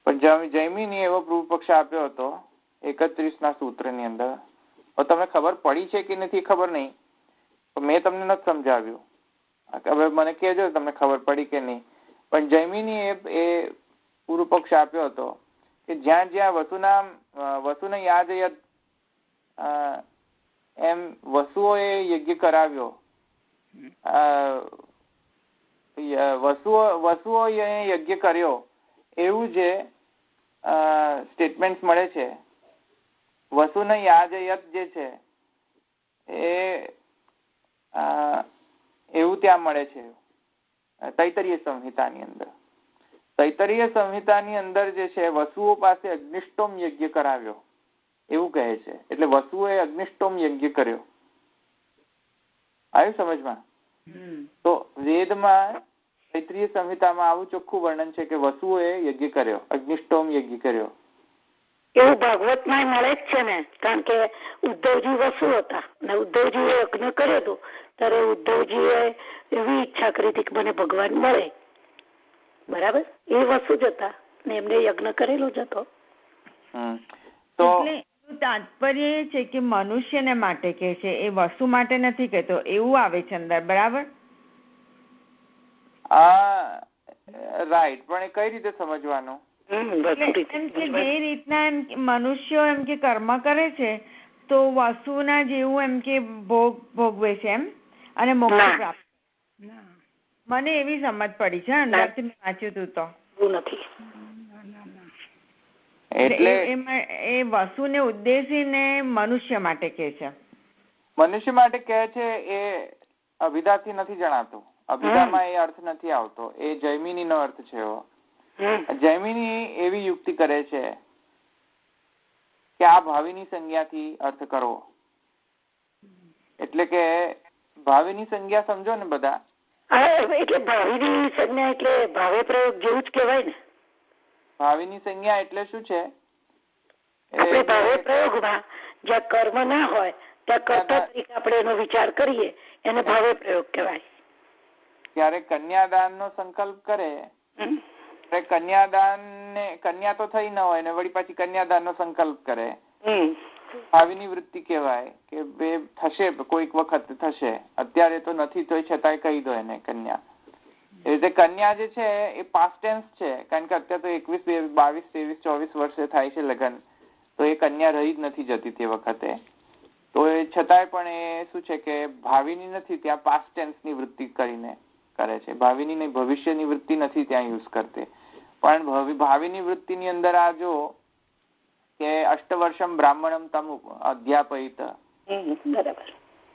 પણ જૈમિનીએ એવો પૂર્વ પક્ષ આપ્યો હતો 31ના સૂત્રની અંદર. તમને ખબર પડી છે કે નથી ખબર નહીં, મેં તમને નથી સમજાવ્યું. હવે મને કહેજો તમને ખબર પડી કે નહીં. પણ જૈમિનીએ એ પૂર્વ પક્ષ આપ્યો હતો કે જ્યાં જ્યાં વસુને યાદ એમ વસુઓએ યજ્ઞ કરાવ્યો, વસુઓ યજ્ઞ કર્યો એવું જે સ્ટેટમેન્ટ મળે છે, વસુને યાજયત જે છે એવું ત્યાં મળે છે તૈતરીય સંહિતાની અંદર. તૈતરીય સંહિતાની અંદર જે છે વસુઓ પાસે અગ્નિષ્ટોમ યજ્ઞ કરાવ્યો એવું કહે છે. એટલે વસુઓએ અગ્નિષ્ટોમ યજ્ઞ કર્યો. આવ્યું સમજમાં? તો વેદમાં તૈતરીય સંહિતામાં આવું ચોખ્ખું વર્ણન છે કે વસુઓએ યજ્ઞ કર્યો, અગ્નિષ્ટોમ યજ્ઞ કર્યો. એવું ભાગવતમાં મળે જ છે ને, કારણ કે ઉદ્ધવજી વસુ હતા ને ઉદ્ધવજીએ યજ્ઞ કર્યો હતો, ત્યારે ઉદ્ધવજીએ એવી ઈચ્છા કરી હતી કે મને ભગવાન મળે. બરાબર? એ વસુ જ હતા ને એમને યજ્ઞ કરેલો જ હતો. તો તાત્પર્ય એ છે કે મનુષ્યને માટે કે છે, એ વસ્તુ માટે નથી કહેતો, એવું આવે છે અંદર. બરાબર? રાઈટ. પણ એ કઈ રીતે સમજવાનું? એમ કે જે રીતના એમ મનુષ્યો એમ કે કર્મ કરે છે તો વસુના જેવું એમ કે ભોગવે છે એમ, અને મોક્ષ પ્રાપ્ત. મને એવી સમજ પડી છે અંદરથી, મેં વાંચ્યું હતું તો. નથી. એટલે એ વસુને ઉદ્દેશીને મનુષ્ય માટે કહે છે. મનુષ્ય માટે કહે છે. એ અભિધાથી નથી જણાતું, અભિધામાં એ અર્થ નથી આવતો, એ જૈમિની નો અર્થ છે એવો. જૈમિની એવી યુક્તિ કરે છે કે આ ભાવિની સંજ્ઞાથી અર્થ કરવો, એટલે કે ભાવિની સંજ્ઞા સમજો ને બધા. એટલે ભાવિની સંજ્ઞા એટલે ભાવે પ્રયોગ જેવું જ કહેવાય ને. ભાવિની સંજ્ઞા એટલે શું છે? આપણે ભાવે પ્રયોગમાં જ્યાં કર્મ ના હોય ત્યાં કર્તા તરીકે આપણે એનો વિચાર કરીએ, એને ભાવે પ્રયોગ કહેવાય. ત્યારે કન્યાદાન નો સંકલ્પ કરે, કન્યાદાન ને કન્યા તો થઈ ન હોય ને વળી પાછી કન્યાદાન નો સંકલ્પ કરે, ભાવિની વૃત્તિ કહેવાય કે બે થશે, કોઈક વખત થશે, અત્યારે તો નથી તોય છતાંય કહી દો એને કન્યા. એ રીતે કન્યા જે છે એ પાસ્ટ ટેન્સ છે, કારણ કે અત્યારે તો 21, 22, 23, 24 વર્ષે થાય છે લગ્ન, તો એ કન્યા રહી જ નથી જતી તે વખતે. તો એ છતાંય પણ એ શું છે કે ભાવિની નથી, ત્યાં પાસ્ટ ટેન્સ ની વૃત્તિ કરીને કરે છે. ભાવિની નહીં, ભવિષ્યની વૃત્તિ નથી ત્યાં યુઝ કરતી. પણ ભાવિની વૃત્તિની અંદર આ જો કે અષ્ટવર્ષમ બ્રાહ્મણમ તમ અધ્યાપયિત,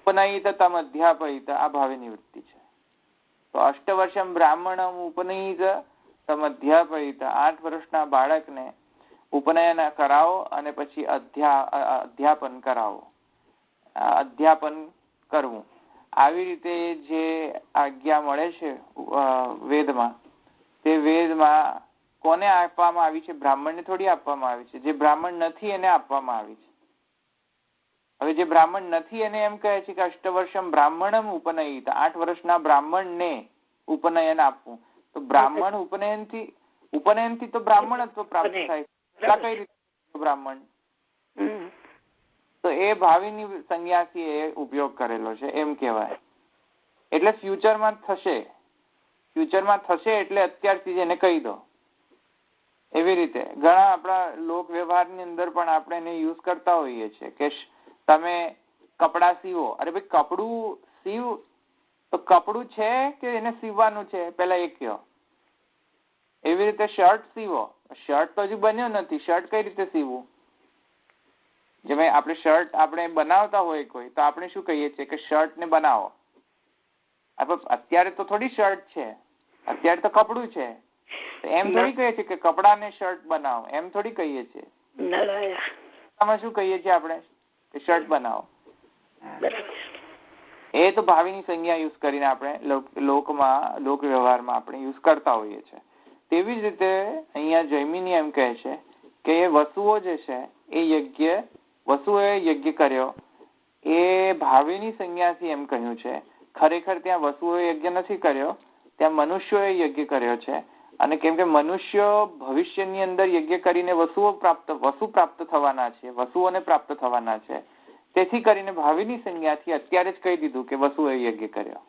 ઉપનયિત તમ અધ્યાપયિત, આ ભાવિની વૃત્તિ છે. તો અષ્ટવર્ષમ બ્રાહ્મણમ ઉપનયિત તમ અધ્યાપયિત, 8 વર્ષના બાળકને ઉપનયન કરાવો અને પછી અધ્યાપન કરાવો, અધ્યાપન કરવું. આવી રીતે જે આજ્ઞા મળે છે વેદમાં, તે વેદમાં કોને આપવામાં આવી છે? બ્રાહ્મણને થોડી આપવામાં આવી છે. જે બ્રાહ્મણ નથી એને આપવામાં આવી છે. હવે જે બ્રાહ્મણ નથી એને એમ કહે છે કે અષ્ટવર્ષમ બ્રાહ્મણમ ઉપનયિત, 8 વર્ષના બ્રાહ્મણને ઉપનયન આપવું. તો બ્રાહ્મણ ઉપનયનથી તો બ્રાહ્મણત્વ પ્રાપ્ત થાય. કઈ રીતે બ્રાહ્મણ? તો એ ભાવિની સંજ્ઞાથી એ ઉપયોગ કરેલો છે એમ કહેવાય. એટલે ફ્યુચરમાં થશે એટલે અત્યારથી જ એને કહી દો. એવી રીતે ઘણા આપણા લોક વ્યવહારની અંદર પણ આપણે એને યુઝ કરતા હોઈએ છીએ કે તમે કપડા સીવો. અરે ભાઈ કપડું સીવ, તો કપડું છે કે એને સીવવાનું છે પેલા એ કહો. એવી રીતે શર્ટ સીવો, શર્ટ તો હજુ બન્યો નથી, શર્ટ કઈ રીતે સીવવું? જેમ આપણે શર્ટ આપણે બનાવતા હોય કોઈ, તો આપણે શું કહીએ છીએ કે શર્ટ ને બનાવો. અત્યારે તો થોડી શર્ટ છે, અત્યારે તો કપડું છે. એમ થોડી કહીએ છીએ કે કપડાને શર્ટ બનાવો, એમ થોડી કહીએ છીએ. આમાં શું કહીએ છીએ આપણે કે શર્ટ બનાવો. એ તો ભાવિની સંજ્ઞા યુઝ કરીને આપણે લોક વ્યવહારમાં આપણે યુઝ કરતા હોઈએ છીએ. તેવી જ રીતે અહીંયા જૈમિની એમ કહે છે કે એ વસુઓ જે છે એ વસુઓએ યજ્ઞ કર્યો, એ ભાવિની સંજ્ઞાથી એમ કહ્યું છે. ખરેખર ત્યાં વસુઓએ યજ્ઞ નથી કર્યો, ત્યાં મનુષ્યોએ યજ્ઞ કર્યો છે. અને કેમ કે મનુષ્યો ભવિષ્યની અંદર યજ્ઞ કરીને વસુ પ્રાપ્ત થવાના છે, વસુઓને પ્રાપ્ત થવાના છે, તેથી કરીને ભાવિની સંજ્ઞાથી અત્યારે જ કહી દીધું કે વસુએ યજ્ઞ કર્યો.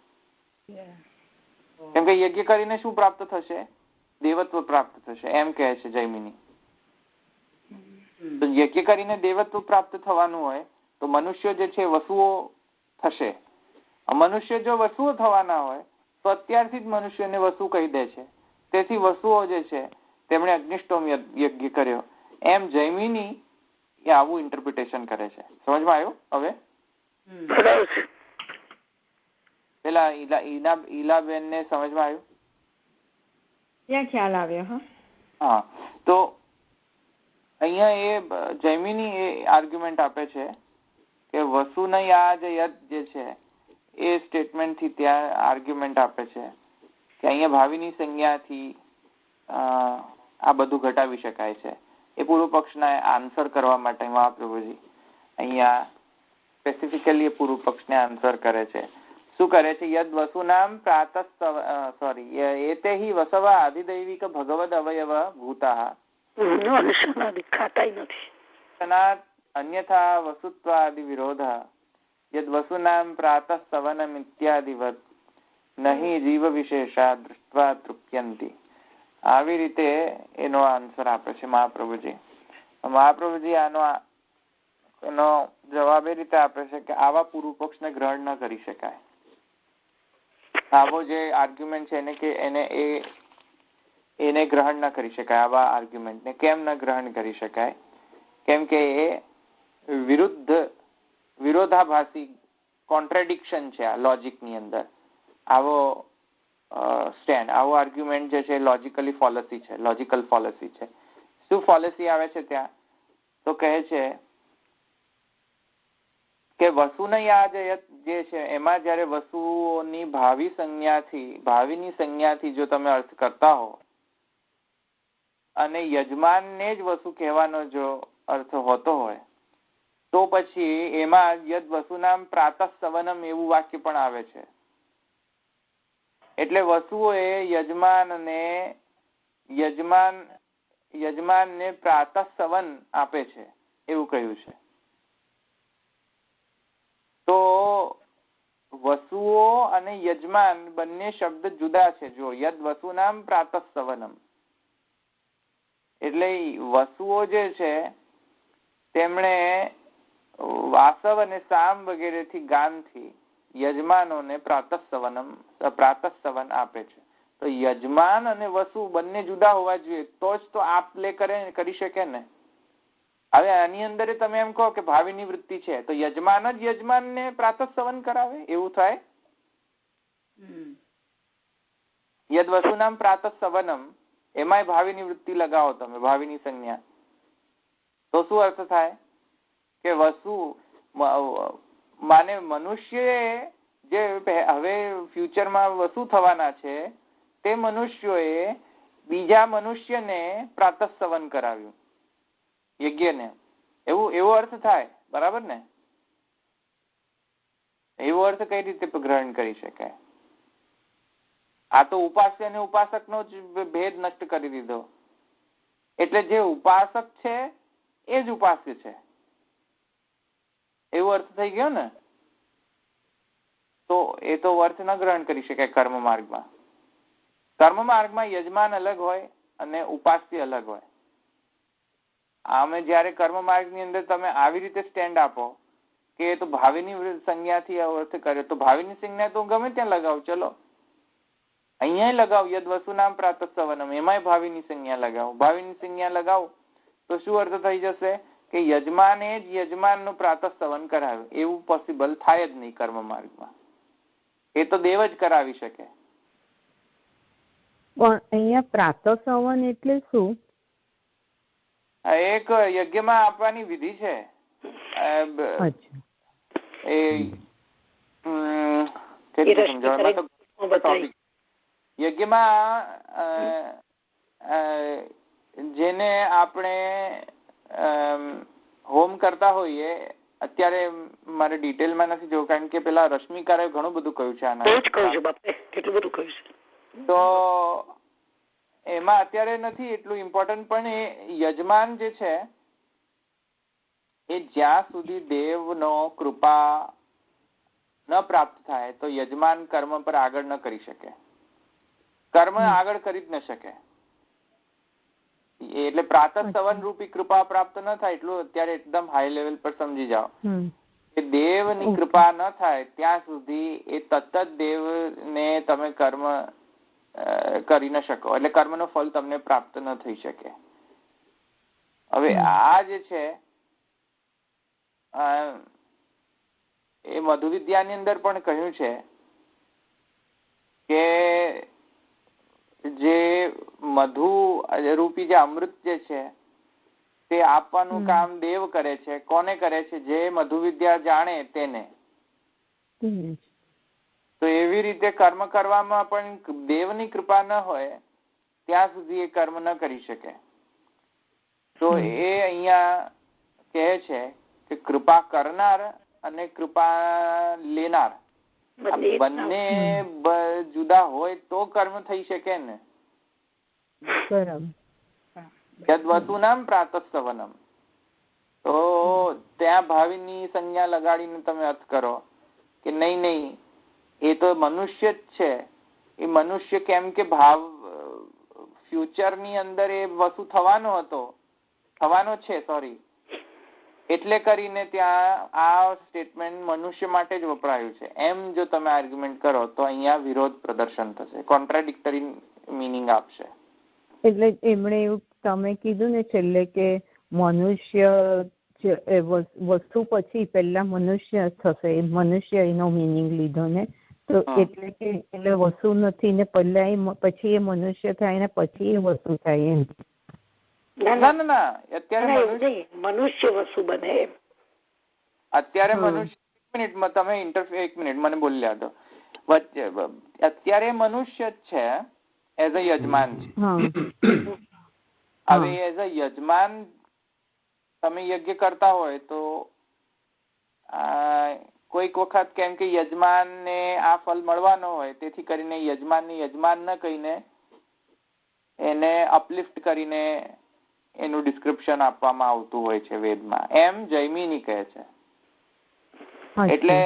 કેમ કે યજ્ઞ કરીને શું પ્રાપ્ત થશે? દેવત્વ પ્રાપ્ત થશે એમ કહે છે જૈમિની. તો યજ્ઞ કરીને દેવત્વ પ્રાપ્ત થવાનું હોય તો મનુષ્ય જે છે વસુઓ થશે. મનુષ્ય જો વસુઓ થવાના હોય તો અત્યારથી જ મનુષ્યને વસુ કહી દે છે. તેથી વસુઓ જે છે તેમણે અગ્નિષ્ટોમ યજ્ઞ કર્યો એમ જૈમિની એ આવું ઇન્ટરપ્રિટેશન કરે છે. સમજમાં આવ્યું? હવે પેલા ઈલાબેન ને સમજમાં આવ્યું? ખ્યાલ આવ્યો. હા, તો અહીંયા એ જૈમિની એ આર્ગ્યુમેન્ટ આપે છે કે વસુનય આ જે છે એ સ્ટેટમેન્ટ થી ત્યાં આર્ગ્યુમેન્ટ આપે છે કે અહીંયા ભાવિની સંજ્ઞાથી આ બધું ઘટાવી શકાય છે. એ પૂર્વ પક્ષના આન્સર કરવા માટે મહાપ્રભુજી અહીંયા સ્પેસિફિકલી એ પૂર્વ પક્ષને આન્સર કરે છે. શું કરે છે? યદ વસુનામ એતે હિ વસવા આદિદૈવિક ભગવદ અવયવ ભૂતા અન્યથા વસુત્વાદિ વિરોધ યદ વસુનામ પ્રાતઃ સવનમ ઇત્યાદિવત નહીં જીવ વિશેષા દૃષ્ટ્વા તૃપ્યંતિ. આવી રીતે એનો આન્સર આપે છે મહાપ્રભુજી. મહાપ્રભુજી એનો જવાબ એ રીતે આપે છે કે આવા પૂર્વ પક્ષને ગ્રહણ ન કરી શકાય. આવો જે આર્ગ્યુમેન્ટ છે એને ગ્રહણ ન કરી શકાય. આવા આર્ગ્યુમેન્ટને કેમ ન ગ્રહણ કરી શકાય? કેમ કે એ વિરોધાભાસી કોન્ટ્રાડિક્શન છે આ લોજિકની અંદર. આવો સ્ટેન્ડ, આવો આર્ગ્યુમેન્ટ જે છે લોજિકલ ફોલેસી છે. શું ફોલેસી આવે છે ત્યાં? તો કહે છે કે વસુનયા જે છે એમાં જયારે વસ્તુઓની ભાવિની સંજ્ઞાથી જો તમે અર્થ કરતા હો અને યજમાનને જ વસુ કહેવાનો જો અર્થ હોતો હોય તો પછી એમાં યદ વસુનામ પ્રાતઃસવનમ એવું વાક્ય પણ આવે છે. એટલે વસુઓ એ યજમાનને પ્રાતઃસવન આપે છે એવું કહ્યું છે. તો વસુઓ અને યજમાન બંને શબ્દ જુદા છે. જો યદ વસુનામ પ્રાતઃસવનમ એટલે વસુઓ જે છે તેમણે વાસવ અને સામ વગેરેથી ગાનથી યજમાનોને પ્રાતઃસવન આપે છે. તો યજમાન અને વસુ બંને જુદા હોવા જોઈએ તો જ તો આપ લે કરી શકે ને. હવે આની અંદર તમે એમ કહો કે ભાવિની વૃત્તિ છે તો યજમાન જ યજમાનને પ્રાતઃસવન કરાવે એવું થાય? યદ વસુનામ પ્રાતઃસવનમ એમાંય ભાવિની વૃત્તિ લગાવો તમે, ભાવિની સંજ્ઞા, તો શું અર્થ થાય કે વસુ માને મનુષ્ય જે હવે ફ્યુચરમાં વસુ થવાના છે તે મનુષ્યોએ બીજા મનુષ્યને પ્રાતઃસવન કરાવ્યું યજ્ઞને, એવો અર્થ થાય. બરાબર ને? એવો અર્થ કઈ રીતે ગ્રહણ કરી શકાય? આ તો ઉપાસ્ય અને ઉપાસકનો જ ભેદ નષ્ટ કરી દીધો. એટલે જે ઉપાસક છે એ જ ઉપાસ્ય છે એવો અર્થ થઈ ગયો ને. તો એ તો અર્થ ન ગ્રહણ કરી શકાય કર્મ માર્ગમાં. કર્મ માર્ગમાં યજમાન અલગ હોય અને ઉપાસ્ય અલગ હોય. આમે જયારે કર્મ માર્ગની અંદર તમે આવી રીતે સ્ટેન્ડ આપો કે તો ભાવિની સંજ્ઞાથી અર્થ કર્યો, તો ભાવિની સંજ્ઞા તો ગમે ત્યાં લગાવ, ચલો અહીંયા લગાવ યદ વસુનામ પ્રાતઃસવનમ, એમાંય ભાવિની સંજ્ઞા લગાવો. ભાવિની સંજ્ઞા લગાવો તો શું અર્થ થઈ જશે કે યજમાને જ યજમાનનું પ્રાતઃસવન કરાવે. એવું પોસિબલ થાય જ નહીં કર્મ માર્ગમાં. એ તો દેવ જ કરાવી શકે. પણ અહીંયા પ્રાતઃસવન એટલે શું? એક યજ્ઞમાં આપવાની વિધિ છે. યજ્ઞમાં જેને આપણે હોમ કરતા હોઈએ, અત્યારે મારે ડિટેલમાં નથી જોવું કારણ કે પેલા રશ્મિકારે ઘણું બધું કહ્યું છે આના, તો એમાં અત્યારે નથી એટલું ઇમ્પોર્ટન્ટ. પણ એ યજમાન જે છે એ જ્યાં સુધી દેવનો કૃપા ન પ્રાપ્ત થાય તો યજમાન કર્મ પર આગળ ન કરી શકે, કર્મ આગળ કરી જ ન શકે. એટલે પ્રાતઃસવન રૂપી કૃપા પ્રાપ્ત ન થાય એટલું અત્યારે એકદમ હાઈ લેવલ પર સમજી જાઓ કે દેવની કૃપા ન થાય ત્યાં સુધી એ તત્ત દેવને તમે કર્મ કરી ન શકો, એટલે કર્મનો ફળ તમને પ્રાપ્ત ન થઈ શકે. હવે આ જે છે એ મધુ વિદ્યાની અંદર પણ કહ્યું છે કે જે મધુ રૂપી જે અમૃત જે છે તે આપવાનું કામ દેવ કરે છે. કોને કરે છે? જે મધુ વિદ્યા જાણે તેને. તો એવી રીતે કર્મ કરવામાં પણ દેવની કૃપા ન હોય ત્યાં સુધી એ કર્મ ન કરી શકે. તો એ અહીંયા કહે છે કે કૃપા કરનાર અને કૃપા લેનાર બંને જુદા હોય તો કર્મ થઈ શકે ને. યદ્વતુનામ પ્રાતઃસવનમ. તો ત્યાં ભાવિની સંજ્ઞા લગાડીને તમે અર્થ કરો કે નહીં એ તો મનુષ્ય જ છે. એ મનુષ્ય કેમ કે ભાવ ફ્યુચરની અંદર એ વસ્તુ થવાનો છે એટલે કરીને ત્યાં આ સ્ટેટમેન્ટ મનુષ્ય માટે જ વપરાયું છે. એમ જો તમે આર્ગ્યુમેન્ટ કરો તો અહીંયા વિરોધ પ્રદર્શન થશે, કોન્ટ્રાડિક્ટરી મિનિંગ આપશે. એટલે એમણે એવું તમે કીધું ને છેલ્લે કે મનુષ્ય વસ્તુ પછી પહેલા મનુષ્ય થશે, મનુષ્ય એનો મિનિંગ લીધો ને, તો એટલે કે એટલે વસ્તુ નથી ને પહેલા પછી એ મનુષ્ય થાય ને પછી એ વસ્તુ થાય એમ. ના અત્યારે મનુષ્ય વસ્તુ બને એમ. અત્યારે મનુષ્ય એક મિનિટ મને બોલી લ્યા દો વચ્ચે. અત્યારે મનુષ્ય જ છે એઝ અ યજમાન છે. હવે એઝ અ યજમાન તમે યજ્ઞ કરતા હોય તો કોઈક વખત કેમ કે યજમાનને આ ફળ મળવાનો હોય તેથી કરીને યજમાનને યજમાન ન કહીને એને અપલિફ્ટ કરીને એનું ડિસ્ક્રિપ્શન આપવામાં આવતું હોય છે વેદમાં, એમ જૈમિની કહે છે. એટલે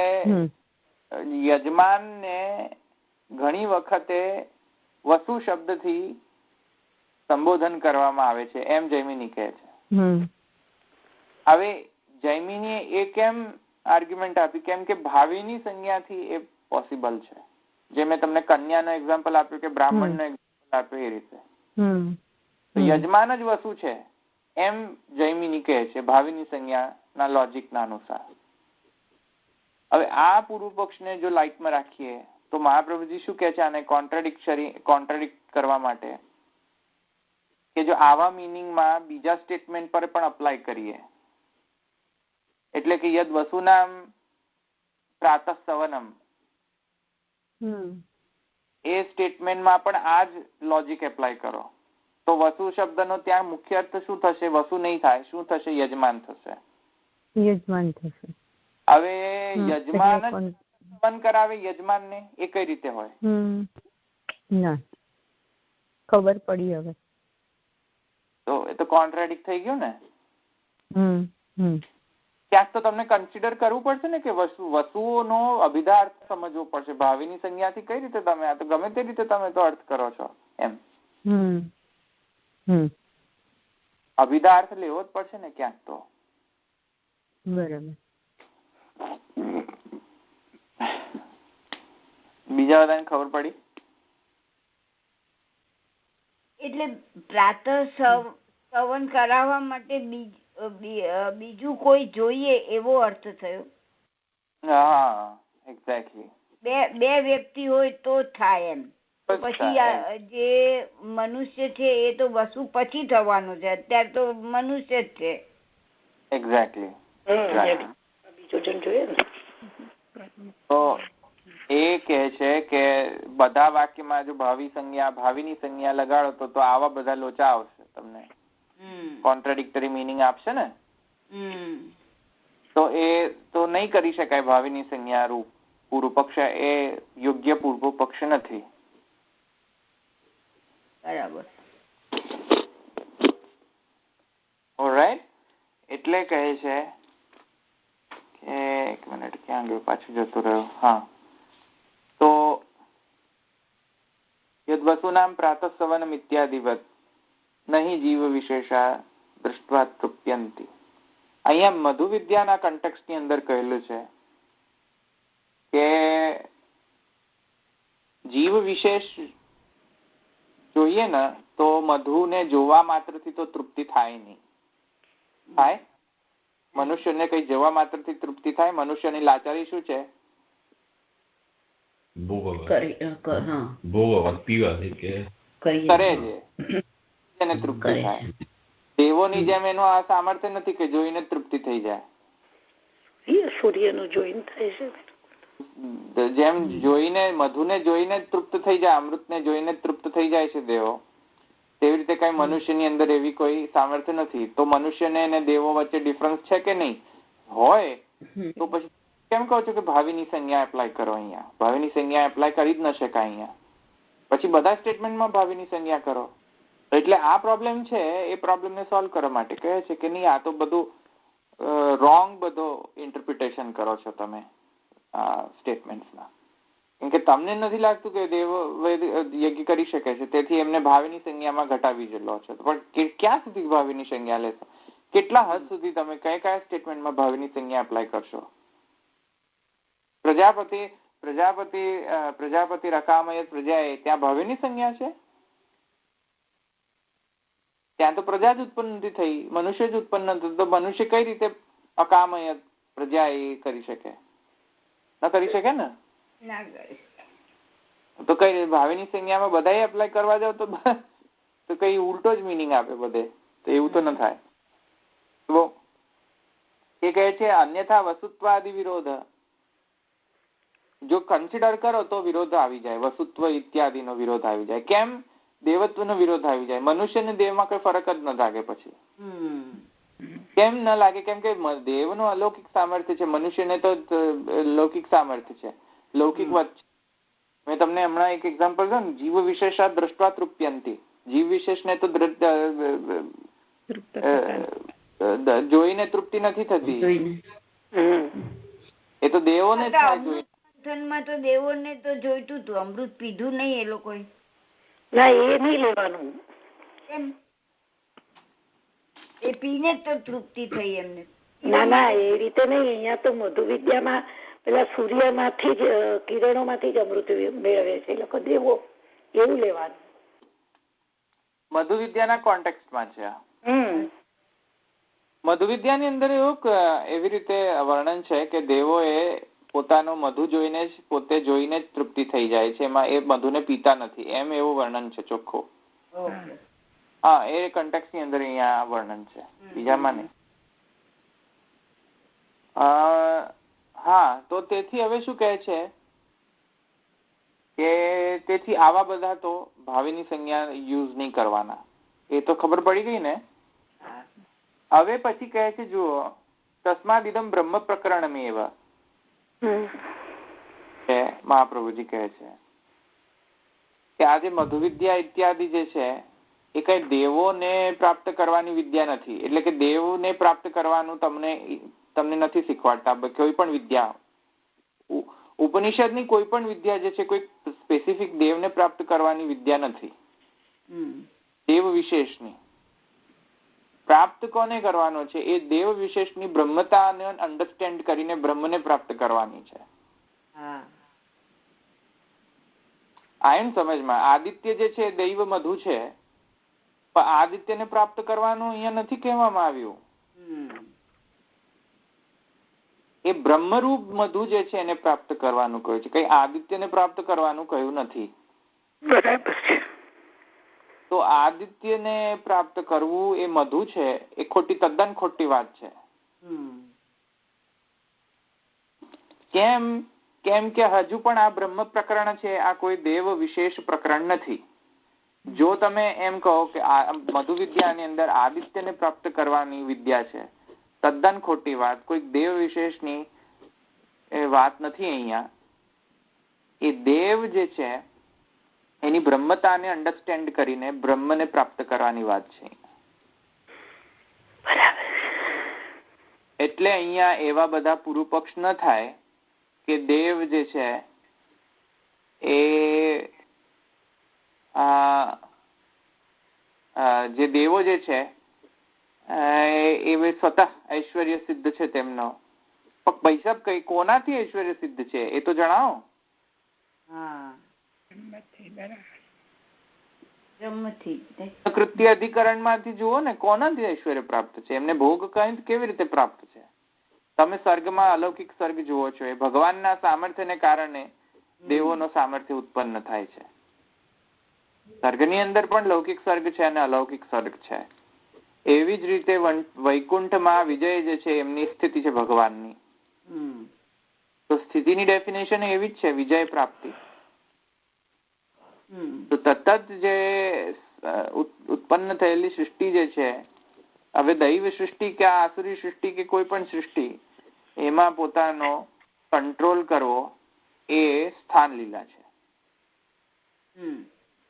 યજમાનને ઘણી વખતે વસુ શબ્દથી સંબોધન કરવામાં આવે છે એમ જૈમિની કહે છે. હવે જૈમિનીએ એ કેમ આર્ગ્યુમેન્ટ આપી? કેમ કે ભાવિની સંજ્ઞાથી એ પોસિબલ છે. જે મેં તમને કન્યાનો એક્ઝામ્પલ આપ્યું કે બ્રાહ્મણનો એક્ઝામ્પલ આપ્યું એ રીતે યજમાન જ વસુ છે એમ જૈમિની કહે છે ભાવિની સંજ્ઞાના લોજિકના અનુસાર. હવે આ પૂર્વ પક્ષને જો લાઇટમાં રાખીએ તો મહાપ્રભુજી શું કહે છે આને કોન્ટ્રાડિક્ટ કરવા માટે કે જો આવા મિનિંગમાં બીજા સ્ટેટમેન્ટ પર પણ અપ્લાય કરીએ, એટલે કે યદ વસુનામ પ્રાતઃ સવનમ, એ સ્ટેટમેન્ટમાં પણ આ જ લોજિક એપ્લાય કરો તો વસુ શબ્દનો ત્યાં મુખ્ય અર્થ શું થશે? વસુ નહીં થાય, શું થશે? યજમાન થશે. યજમાન થશે. હવે યજમાન જ સવન કરાવે યજમાનને, એ કઈ રીતે હોય? ના ખબર પડી. હવે તો એ તો કોન્ટ્રાડિક્ટ થઈ ગયું ને. ક્યાંક તો તમને કન્સિડર કરવું પડશે ને કે વસ્તુઓનો અભિધાર્થ સમજવો પડશે. ભાવિની સંજ્ઞાથી કઈ રીતે તમે આ તો ગમે તે રીતે તમે તો અર્થ કરો છો એમ. અભિધાર્થ લેવો જ પડશે ને ક્યાંક તો. બરાબર. બીજા બધાને ખબર પડી? એટલે પ્રાતઃ સવન કરાવવા માટે બીજું કોઈ જોઈએ એવો અર્થ થયો. હા એક્ઝેક્ટલી. બે વ્યક્તિ હોય તો થાય એમ. પછી જે મનુષ્ય છે એ તો વસુ પછી થવાનું છે, અત્યારે તો મનુષ્ય જ છે. એક્ઝેક્ટલી. તો એ કહે છે કે બધા વાક્યમાં જો ભાવિની સંજ્ઞા લગાડો તો આવા બધા લોચા આવશે, તમને કોન્ટ્રાડિક્ટરી મીનિંગ આપશે ને. તો એ તો નહીં કરી શકાય. ભાવિની સંજ્ઞા રૂપ પૂર્વ પક્ષ એ યોગ્ય પૂર્વ પક્ષ નથી. બરાબર. ઓલરાઈટ. એટલે કહે છે કે એક મિનિટ ક્યાં ગયો, પાછું જતો રહ્યો. હા, તો યદ્વસુનામ પ્રાતઃ સવનમ ઇત્યાદિવત નહીં જીવ વિશેષા દૃષ્ટ્વા તૃપ્યંતિ. અહીંયા મધુ વિદ્યાના કન્ટેક્સ્ટની અંદર કહેલું છે કે જીવ વિશેષ જોઈએ ને તો મધુને જોવા માત્રથી તો તૃપ્તિ થાય નહીં. થાય? મનુષ્યને કઈ જોવા માત્રથી તૃપ્તિ થાય? મનુષ્યની લાચારી શું છે? તૃપ્તિ થાય. દેવોની જેમ એનું આ સામર્થ્ય નથી કે જોઈને તૃપ્તિ થઈ જાય. સૂર્યનું જોઈને થાય છે. જેમ જોઈને મધુને જોઈને તૃપ્ત થઈ જાય, અમૃતને જોઈને તૃપ્ત થઈ જાય છે દેવો, તેવી રીતે કઈ મનુષ્યની અંદર એવી કોઈ સામર્થ્ય નથી. તો મનુષ્યને અને દેવો વચ્ચે ડિફરન્સ છે કે નહીં? હોય તો પછી કેમ કહો છો કે ભાવિની સંજ્ઞા એપ્લાય કરો? અહીંયા ભાવિની સંજ્ઞા એપ્લાય કરી જ ન શકાય. અહીંયા પછી બધા સ્ટેટમેન્ટમાં ભાવિની સંજ્ઞા કરો. એટલે આ પ્રોબ્લેમ છે, એ પ્રોબ્લેમને સોલ્વ કરવા માટે કહે છે કે નહીં, આ તો બધું રોંગ બધો ઇન્ટરપ્રિટેશન કરો છો તમે સ્ટેટમેન્ટ્સના. કેમ કે તમને નથી લાગતું કે દેવો યજ્ઞ કરી શકે છે, તેથી એમને ભાવિની સંજ્ઞામાં ઘટાવી લો છો. પણ ક્યાં સુધી ભાવિની સંજ્ઞા લેશો? કેટલા હદ સુધી તમે કયા સ્ટેટમેન્ટમાં ભાવિની સંજ્ઞા એપ્લાય કરશો? પ્રજાપતિ રકામયત પ્રજાએ, ત્યાં ભાવિની સંજ્ઞા છે? ત્યાં તો પ્રજા જ ઉત્પન્ન નથી થઈ, મનુષ્ય જ ઉત્પન્ન નથી. તો મનુષ્ય કઈ રીતે અકામય પ્રજા એ કરી શકે? ન કરી શકે ને. તો કઈ ભાવિની સંજ્ઞામાં બધા એપ્લાય કરવા જાવ તો કઈ ઉલટો જ મિનિંગ આપે બધે. તો એવું તો ન થાય. તો એ કહે છે અન્યથા વસુત્વાદિ વિરોધ. જો કન્સિડર કરો તો વિરોધ આવી જાય, વસુત્વ ઇત્યાદિ નો વિરોધ આવી જાય. કેમ? દેવત્વ નો વિરોધ આવી જાય. મનુષ્ય ને દેવમાં કોઈ ફરક જ ન લાગે પછી. કેમ ન લાગે? કેમ કે દેવ નું અલૌકિક સામર્થ્ય છે, મનુષ્યને તો લૌકિક સામર્થ્ય છે, લૌકિક વત છે. મેં તમને હમણાં એક એક્ઝામ્પલ કહ્યું ને, જીવ વિશેષા દ્રષ્ટા તૃપ્યંતી. જીવ વિશેષ ને તો જોઈને તૃપ્તિ નથી થતી, એ તો દેવોને તો દેવોને તો જોઈતું હતું, અમૃત પીધું નહીં એ લોકોએ. ના, એ નહીં લેવાનું. કેમ? એ પીને તો તૃપ્તિ થઈ એમને. ના ના, એ રીતે નહીં. અહીંયા તો મધુ વિદ્યામાં પેલા સૂર્યમાંથી જ કિરણોમાંથી જ અમૃત મેળવે છે લોકો, દેવો. એવું લેવાનું. મધુ વિદ્યાના કોન્ટેક્સ્ટમાં છે. મધુ વિદ્યાની અંદર એવી રીતે વર્ણન છે કે દેવોએ પોતાનો મધુ જોઈને જ પોતે જોઈને જ તૃપ્તિ થઈ જાય છે, એમાં એ મધુને પીતા નથી, એમ એવું વર્ણન છે ચોખ્ખું. હા, એ કોન્ટેક્સ્ટ ની અંદર અહીંયા વર્ણન છે, બીજામાં નહીં. હા, તો તેથી હવે શું કહે છે કે તેથી આવા બધા તો ભાવિની સંજ્ઞા યુઝ નહીં કરવાના. એ તો ખબર પડી ગઈ ને. હવે પછી કહે છે જુઓ, તસ્માદિદમ બ્રહ્મ પ્રકરણ એવા મહાપ્રભુજી કહે છે કે આ જે મધુ વિદ્યા ઇત્યાદિ જે છે એ કઈ દેવોને પ્રાપ્ત કરવાની વિદ્યા નથી. એટલે કે દેવને પ્રાપ્ત કરવાનું તમને નથી શીખવાડતા. કોઈ પણ વિદ્યા, ઉપનિષદની કોઈ પણ વિદ્યા જે છે કોઈ સ્પેસિફિક દેવને પ્રાપ્ત કરવાની વિદ્યા નથી. દેવ વિશેષની પ્રાપ્ત કોને કરવાનો છે? એ દેવ વિશેષની બ્રહ્મતાને અન્ડરસ્ટેન્ડ કરીને બ્રહ્મને પ્રાપ્ત કરવાની છે. આયન સમજમાં આદિત્ય જે છે દૈવ મધુ છે, પણ આદિત્યને પ્રાપ્ત કરવાનું અહીંયા નથી કહેવામાં આવ્યું. એ બ્રહ્મરૂપ મધુ જે છે એને પ્રાપ્ત કરવાનું કહ્યું છે, કઈ આદિત્યને પ્રાપ્ત કરવાનું કહ્યું નથી. બરાબર છે. તો આદિત્યને પ્રાપ્ત કરવું એ મધુ છે એ તદ્દન ખોટી વાત છે. કેમ? કેમ કે હજુ પણ આ બ્રહ્મ પ્રકરણ છે, આ કોઈ દેવ વિશેષ પ્રકરણ નથી. જો તમે એમ કહો કે આ મધુ વિદ્યાની અંદર આદિત્યને પ્રાપ્ત કરવાની વિદ્યા છે, તદ્દન ખોટી વાત. કોઈ દેવ વિશેષની વાત નથી અહીંયા. એ દેવ જે છે એની બ્રહ્મતાને અન્ડરસ્ટેન્ડ કરીને બ્રહ્મને પ્રાપ્ત કરવાની વાત છે. એટલે અહીંયા એવા બધા પૂર્વ પક્ષ ન થાય કે દેવ જે છે એ જે દેવો જે છે એ સ્વતઃ ઐશ્વર્ય સિદ્ધ છે તેમનો. ભાઈ સાહેબ કઈ કોનાથી ઐશ્વર્ય સિદ્ધ છે એ તો જણાવો. કૃત્ય અધિકરણ માંથી જુઓ ને, કોનાથી ઐશ્વર્ય પ્રાપ્ત છે? એમને ભોગ કેવી રીતે પ્રાપ્ત છે? તમે સ્વર્ગમાં અલૌકિક સ્વર્ગ જુઓ છો, એ ભગવાનના સામર્થ્યને કારણે દેવોનો સામર્થ્ય ઉત્પન્ન થાય છે. સ્વર્ગની અંદર પણ લૌકિક સ્વર્ગ છે અને અલૌકિક સ્વર્ગ છે. એવી જ રીતે વૈકુંઠમાં વિજય જે છે એમની સ્થિતિ છે ભગવાનની. તો સ્થિતિની ડેફિનેશન એવી જ છે, વિજય પ્રાપ્તિ. તો તત્ત જે ઉત્પન્ન થયેલી સૃષ્ટિ જે છે, હવે દૈવ સૃષ્ટિ કે આસુરી સૃષ્ટિ કે કોઈ પણ સૃષ્ટિ, એમાં પોતાનો કંટ્રોલ કરવો એ સ્થાન લીલા છે.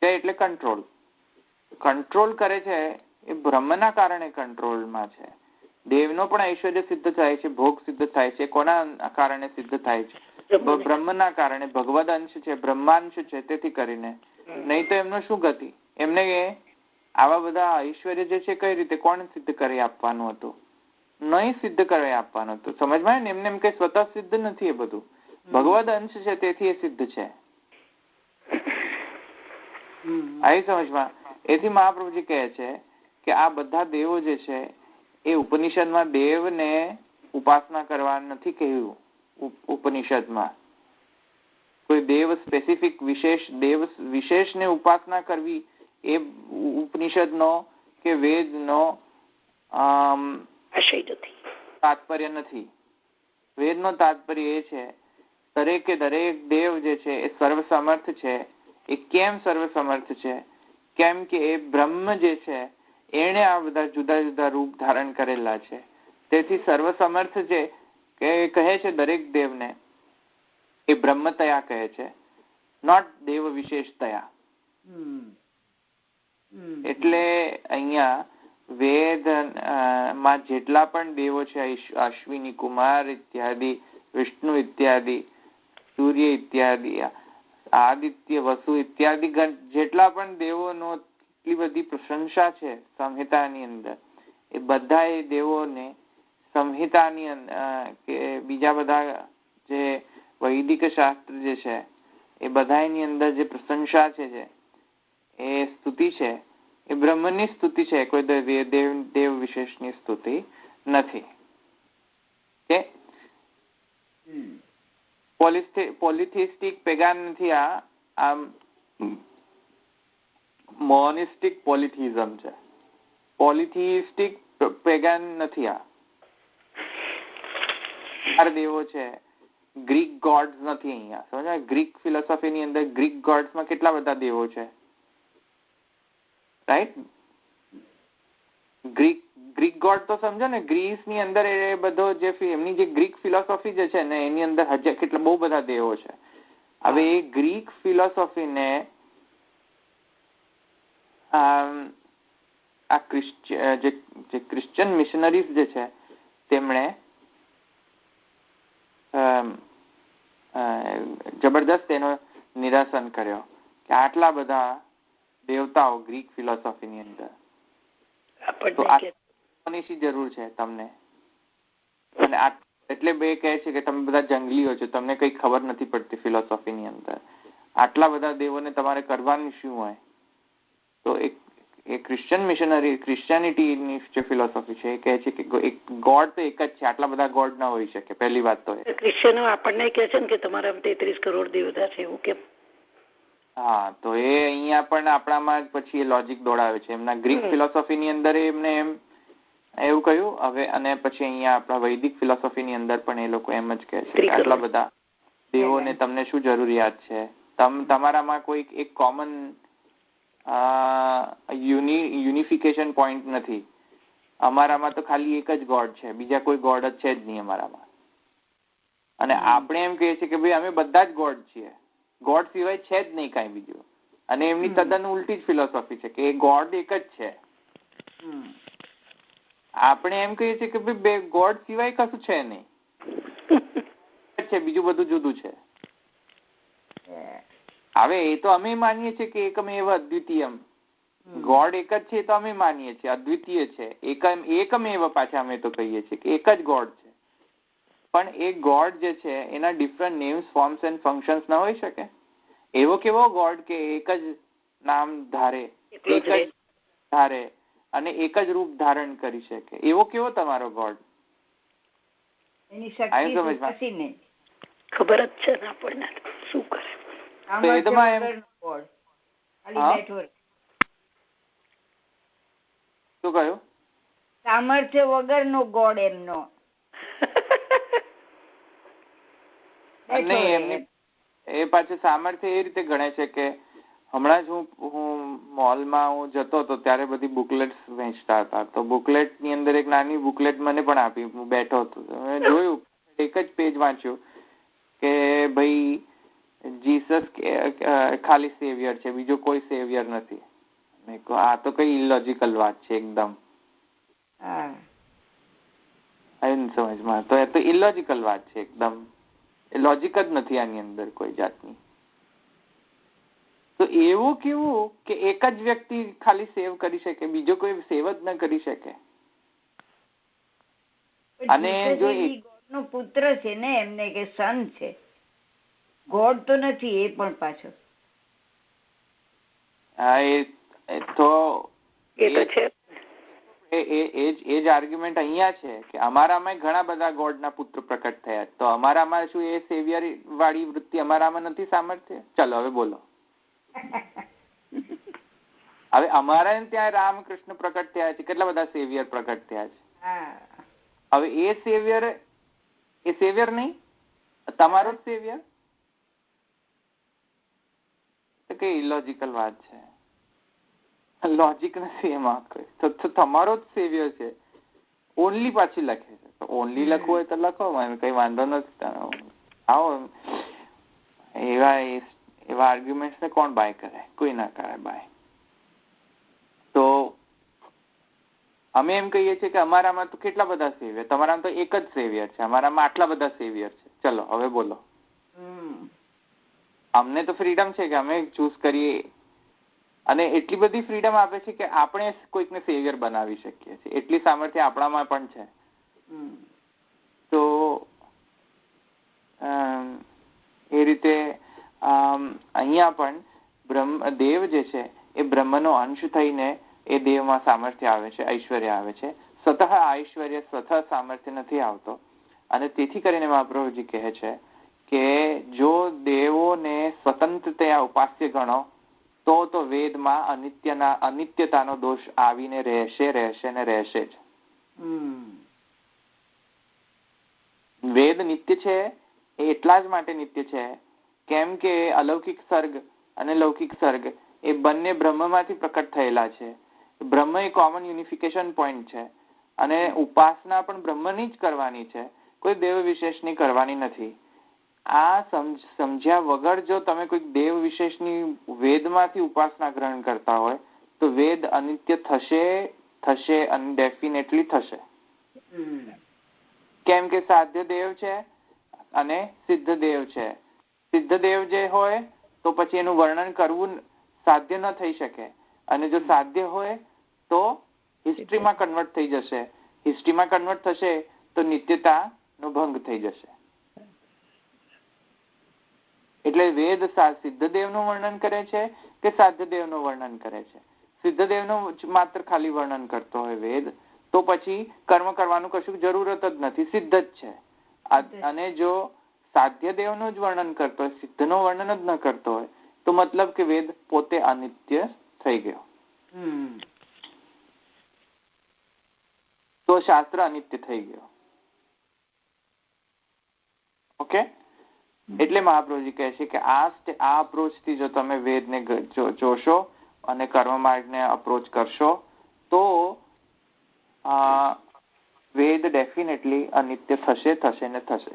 એટલે કંટ્રોલ કરે છે એ બ્રહ્મના કારણે કંટ્રોલમાં છે. દેવનો પણ ઐશ્વર્ય સિદ્ધ થાય છે, ભોગ સિદ્ધ થાય છે. કોના કારણે સિદ્ધ થાય છે? બ્રહ્મના કારણે. ભગવદ અંશ છે, બ્રહ્માંશ છે, તેથી કરીને. નહીં તો એમનો શું ગતિ? એમને આવા બધા ઐશ્વર્ય જે છે કઈ રીતે કોણ સિદ્ધ કરી આપવાનું હતું? નહીં સિદ્ધ કરી આપવાનું હતું. સમજમાં ને? એમને એમ કઈ સ્વતઃ સિદ્ધ નથી. એ બધું ભગવદ અંશ છે, તેથી એ સિદ્ધ છે. આવી સમજમાં? એથી મહાપ્રભુજી કહે છે કે આ બધા દેવો જે છે એ ઉપનિષદમાં દેવને ઉપાસના કરવા નથી કહ્યું. ઉપનિષદમાં કોઈ દેવ સ્પેસિફિક વિશેષને ઉપાસના કરવી એ ઉપનિષદનો કે વેદનો તાત્પર્ય નથી. વેદનો તાત્પર્ય એ છે દરેકે દરેક દેવ જે છે એ સર્વસમર્થ છે. એ કેમ સર્વસમર્થ છે? કેમ કે એ બ્રહ્મ જે છે એણે આ બધા જુદા જુદા રૂપ ધારણ કરેલા છે. તેથી સર્વસમર્થ છે કે કહે છે દરેક દેવને એ બ્રહ્મતયા કહે છે, નોટ દેવ વિશેષતયા. એટલે અહીંયા વેદ માં જેટલા પણ દેવો છે, અશ્વિની કુમાર ઇત્યાદિ, વિષ્ણુ ઇત્યાદિ, સૂર્ય ઇત્યાદિ, આદિત્ય, વસુ ઇત્યાદિ જેટલા પણ દેવોનો એટલી બધી પ્રશંસા છે સંહિતાની અંદર. એ બધા એ દેવોને સંહિતાની કે બીજા બધા જે વૈદિક શાસ્ત્ર જે છે એ બધાની અંદર જે પ્રશંસા છે એ સ્તુતિ છે એ બ્રહ્મની સ્તુતિ છે, કોઈ દેવ વિશેષની સ્તુતિ નથી. કે પોલિથિસ્ટિક પેગાન નથી. આ મોનિસ્ટિક પોલિથિઝમ છે. પોલિથિસ્ટિક પેગાન નથી. આ દેવો છે ગ્રીક ગોડ્સ નથી. અહીંયા સમજો, ગ્રીક ફિલોસોફીની અંદર ગ્રીક ગોડ્સમાં કેટલા બધા દેવો છે, રાઈટ? ગ્રીક ગોડ તો સમજો ને, ગ્રીસની અંદર એ બધો જે એમની જે ગ્રીક ફિલોસોફી જે છે ને એની અંદર કેટલા બહુ બધા દેવો છે. હવે એ ગ્રીક ફિલોસોફીને આ ક્રિશ્ચિયન મિશનરીઝ જે છે તેમણે જબરદસ્ત એનો નિરાસન કર્યો કે આટલા બધા દેવતાઓ ગ્રીક ફિલોસોફીની અંદર, તો આની શી જરૂર છે તમને? અને એટલે બે કહે છે કે તમે બધા જંગલીઓ છો, તમને કઈ ખબર નથી પડતી ફિલોસોફીની અંદર. આટલા બધા દેવોને તમારે કરવાનું શું હોય? તો એ ક્રિશ્ચિયન મિશનરી ક્રિશ્ચિયાનિટીની જે ફિલોસોફી છે એ કહે છે કે એક ગોડ તો એક જ છે, આટલા બધા ગોડ ના હોઈ શકે. પહેલી વાત તો ક્રિશ્ચિયનો આપણને કહે છે કે તમારા 33 કરોડ દેવતા છે, એવું કેમ? હા, તો એ અહીંયા પણ આપણામાં પછી એ લોજિક દોડાવે છે. એમના ગ્રીક ફિલોસોફીની અંદર એમને એમ એવું કહ્યું. હવે અને પછી અહીંયા આપણા વૈદિક ફિલોસોફીની અંદર પણ એ લોકો એમ જ કહે છે કે આટલા બધા દેવોને તમને શું જરૂરિયાત છે? તમારામાં કોઈ એક કોમન યુનિફિકેશન પોઈન્ટ નથી. અમારામાં તો ખાલી એક જ ગોડ છે, બીજા કોઈ ગોડ જ છે જ નહીં અમારામાં. અને આપણે એમ કહીએ છીએ કે ભાઈ અમે બધા જ ગોડ છીએ, ગોડ સિવાય છે જ નહીં કાંઈ બીજું. અને એમની તદ્દન ઉલટી જ ફિલોસોફી છે કે એ ગોડ એક જ છે. આપણે એમ કહીએ છીએ કે ભાઈ બે ગોડ સિવાય કશું છે નહીં, બીજું બધું જુદું છે. હવે એ તો અમે માનીએ છીએ કે એકમેવ અદ્વિતીયમ, ગોડ એક જ છે તો અમે માનીએ છીએ, અદ્વિતીય છે, એકમેવ પાછા અમે તો કહીએ છીએ કે એક જ ગોડ છે. પણ એ ગોડ જે છે એના different names, forms and functions ના હોઈ શકે? એવો કેવો ગોડ કે એક જ નામ ધારે, એક જ ધારે અને એક જ રૂપ ધારણ કરી શકે? એવો કેવો તમારો ગોડ? ખબર જ છે ને આપણને શું કરે. શું કહ્યું? સામર્થ્ય વગરનો ગોડ એમનો. એ પાછું સામર્થ્ય એ રીતે ગણે છે કે હમણાં જ હું મોલમાં હું જતો હતો ત્યારે બધી બુકલેટ્સ વેચતા હતા. તો બુકલેટ ની અંદર એક નાની બુકલેટ મને પણ આપી. હું બેઠો હતો, જોયું, એક જ પેજ વાંચ્યું કે ભાઈ જીસસ ખાલી સેવિયર છે, બીજો કોઈ સેવિયર નથી. મેં કહ્યું આ તો કઈ ઇલોજિકલ વાત છે એકદમ. સમજમાં તો એ તો ઇલોજિકલ વાત છે એકદમ. લોજિક જ નથી આની અંદર કોઈ જાતની. તો એવું કેવું કે એક જ વ્યક્તિ ખાલી સેવ કરી શકે, બીજો કોઈ સેવ જ ન કરી શકે? અને જો નો પુત્ર છે ને એમને કે સન છે, ગોડ તો નથી એ પણ પાછો. હા, એ તો છે એ જ આર્ગ્યુમેન્ટ અહીંયા છે કે અમારામાં ઘણા બધા ગોડના પુત્ર પ્રકટ થયા, તો અમારામાં શું એ સેવિયર વાળી વૃત્તિ અમારામાં નથી સામર્થ્ય? ચલો હવે બોલો. હવે અમારા ત્યાં રામકૃષ્ણ પ્રકટ થયા છે, કેટલા બધા સેવિયર પ્રકટ થયા છે. હવે એ સેવિયર નહીં, તમારો જ સેવિયર? કઈ ઇલોજિકલ વાત છે, લોજિક નથી એમાં. તો તમારો જ સેવિયર છે. ઓનલી પાછી લખે છે, તો ઓનલી લખવું હોય તો લખો, કઈ વાંધો નથી. આવો એવા આર્ગ્યુમેન્ટ ને કોણ બાય કરે? કોઈ ના કરે બાય. તો અમે એમ કહીએ છીએ કે અમારામાં તો કેટલા બધા સેવિયર, તમારામાં તો એક જ સેવિયર છે, અમારામાં આટલા બધા સેવિયર છે. ચલો હવે બોલો. અમને તો ફ્રીડમ છે કે અમે ચૂઝ કરીએ, અને એટલી બધી ફ્રીડમ આપે છે કે આપણે કોઈકને સેવિયર બનાવી શકીએ છીએ, એટલી સામર્થ્ય આપણામાં પણ છે. તો એ રીતે અહીંયા પણ દેવ જે છે એ બ્રહ્મનો અંશ થઈને એ દેવમાં સામર્થ્ય આવે છે, ઐશ્વર્ય આવે છે. સતઃ ઐશ્વર્ય સ્વતઃ સામર્થ્ય નથી આવતો. અને તેથી કરીને મહાપ્રભુજી કહે છે કે જો દેવોને સ્વતંત્રતયા ઉપાસ્ય ગણો તો વેદમાં અનિત્યતાનો દોષ આવીને રહેશે ને રહેશે જ. વેદ નિત્ય છે એ એટલા જ માટે નિત્ય છે કેમ કે અલૌકિક સર્ગ અને લૌકિક સર્ગ એ બંને બ્રહ્મમાંથી પ્રકટ થયેલા છે. બ્રહ્મ એ કોમન યુનિફિકેશન પોઈન્ટ છે, અને ઉપાસના પણ બ્રહ્મની જ કરવાની છે, કોઈ દેવ વિશેષની કરવાની નથી. આ સમજ્યા વગર જો તમે કોઈ દેવ વિશેષની વેદમાંથી ઉપાસના ગ્રહણ કરતા હોય તો વેદ અનિત્ય થશે અને ડેફિનેટલી થશે. કેમ કે સાધ્ય દેવ છે અને સિદ્ધ દેવ છે. સિદ્ધ દેવ જે હોય તો પછી એનું વર્ણન કરવું સાધ્ય ન થઈ શકે, અને જો સાધ્ય હોય તો હિસ્ટ્રીમાં કન્વર્ટ થઈ જશે. હિસ્ટ્રીમાં કન્વર્ટ થશે તો નિત્યતાનો ભંગ થઈ જશે. એટલે વેદ સિદ્ધદેવનું વર્ણન કરે છે કે સાધ્યદેવનું વર્ણન કરે છે? સિદ્ધદેવનું માત્ર ખાલી વર્ણન કરતો હોય વેદ, તો પછી કર્મ કરવાનું કશું જરૂરત જ નથી, સિદ્ધ જ છે. અને જો સાધ્યદેવનું જ વર્ણન કરતો હોય, સિદ્ધનું વર્ણન જ ન કરતો હોય, તો મતલબ કે વેદ પોતે અનિત્ય થઈ ગયો, તો શાસ્ત્ર અનિત્ય થઈ ગયો. ઓકે, એટલે મહાપ્રભુજી કહે છે કે આ અપ્રોચ થી જો તમે વેદને જોશો અને કર્મ માર્ગને અપ્રોચ કરશો તો વેદ ડેફિનેટલી અનિત્ય થશે ને થશે.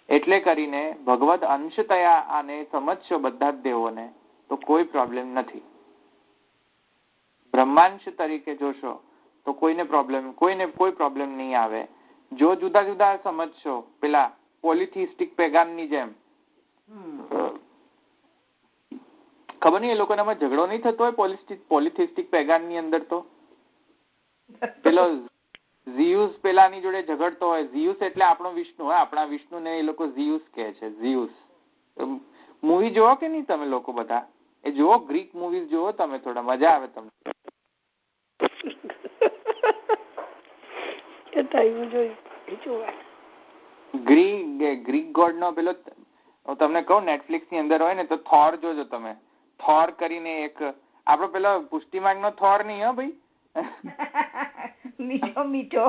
એટલે કરીને ભગવદ અંશતયા આને સમજશો બધા જ દેવોને તો કોઈ પ્રોબ્લેમ નથી. બ્રહ્માંશ તરીકે જોશો તો કોઈને કોઈ પ્રોબ્લેમ નહીં આવે. જો જુદા જુદા સમજશો, પેલા પોલિથિસ્ટિક પેગાનની જેમ, ખબર નહીં એ લોકોનામાં ઝઘડો નહીં થતો હોય પોલિથિસ્ટિક પેગાનની અંદર, તો પેલો ઝિયુસ પેલાની જોડે ઝઘડતો હોય. ઝિયુસ એટલે આપણો વિષ્ણુ હોય, આપણા વિષ્ણુ ને એ લોકો ઝિયુસ કહે છે. ઝિયુસ મૂવી જોવો કે નહીં તમે લોકો બધા? એ જોવો, ગ્રીક મૂવીઝ જોવો તમે, થોડા મજા આવે તમને. ગ્રીક ગોડ નો પેલો હું તમને કહું, નેટફ્લિક્સ ની અંદર હોય ને તો થોર જોજો તમે. થોર કરીને એક આપડો પેલો પુષ્ટિમાર્ગ નો થોર નહીં, હો ભાઈ, મીઠો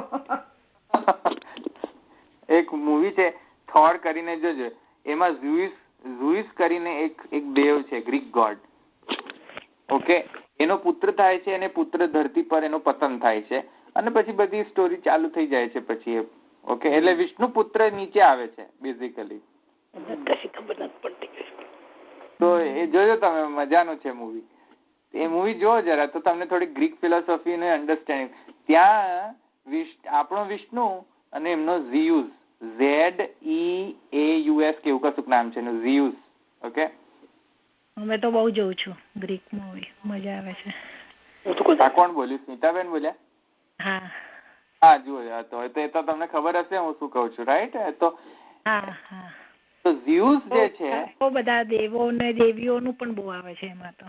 એક મૂવી છે થોર કરીને, જોજો. એમાં ઝુઇસ કરીને એક દેવ છે, ગ્રીક ગોડ. ઓકે, એનો પુત્ર થાય છે અને પુત્ર ધરતી પર એનો પતન થાય છે, અને પછી બધી સ્ટોરી ચાલુ થઈ જાય છે પછી. ઓકે, એટલે વિષ્ણુ પુત્ર નીચે આવે છે બેઝિકલી. તો એ જોજો તમે, મજાનું છે મૂવી. એ મૂવી જોવો જરા, તો તમને થોડી ગ્રીક ફિલોસોફી ને અન્ડરસ્ટેન્ડિંગ. ત્યાં આપણો વિષ્ણુ અને એમનો ઝિયુસ, ZEAUS કેવું કશું નામ છે એનું, ઝિયુસ. ઓકે, અમે તો બહુ જોઉં છું ગ્રીક મૂવી, મજા આવે છે. આ કોણ બોલ્યું? સ્મિતાબેન બોલ્યા? હા હા, જુઓ તો એ તો તમને ખબર હશે હું શું કઉ છું, રાઈટ? તો તો ઝિયુસ જે છે, બધા દેવો ને દેવીઓનું પણ બહુ આવે છે એમાં તો.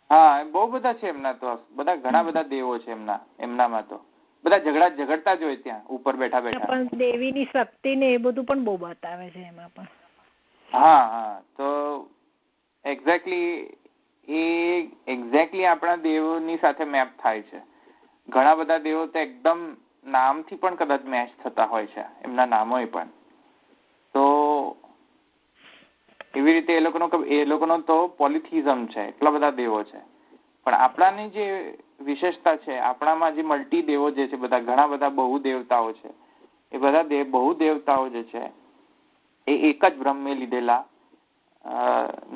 હા, બહુ બધા છે એમના તો, બધા ઘણા બધા દેવો છે એમનામાં તો બધા ઝઘડતા જ હોય ત્યાં ઉપર બેઠા બેઠા. પણ દેવીની શક્તિ ને એ બધું પણ બહુ બતાવે છે એમાં પણ. હા, તો એક્ઝેક્ટલી આપણા દેવોની સાથે મેપ થાય છે. ઘણા બધા દેવો તો એકદમ નામથી પણ કદાચ મેચ થતા હોય છે, એમના નામો પણ. તો એવી રીતે એ લોકોનો તો પોલિથિઝમ છે, એટલા બધા દેવો છે. પણ આપણાની જે વિશેષતા છે, આપણામાં જે મલ્ટી દેવો જે છે, બધા ઘણા બધા બહુ દેવતાઓ છે, એ બધા બહુ દેવતાઓ જે છે એ એક જ બ્રહ્મે લીધેલા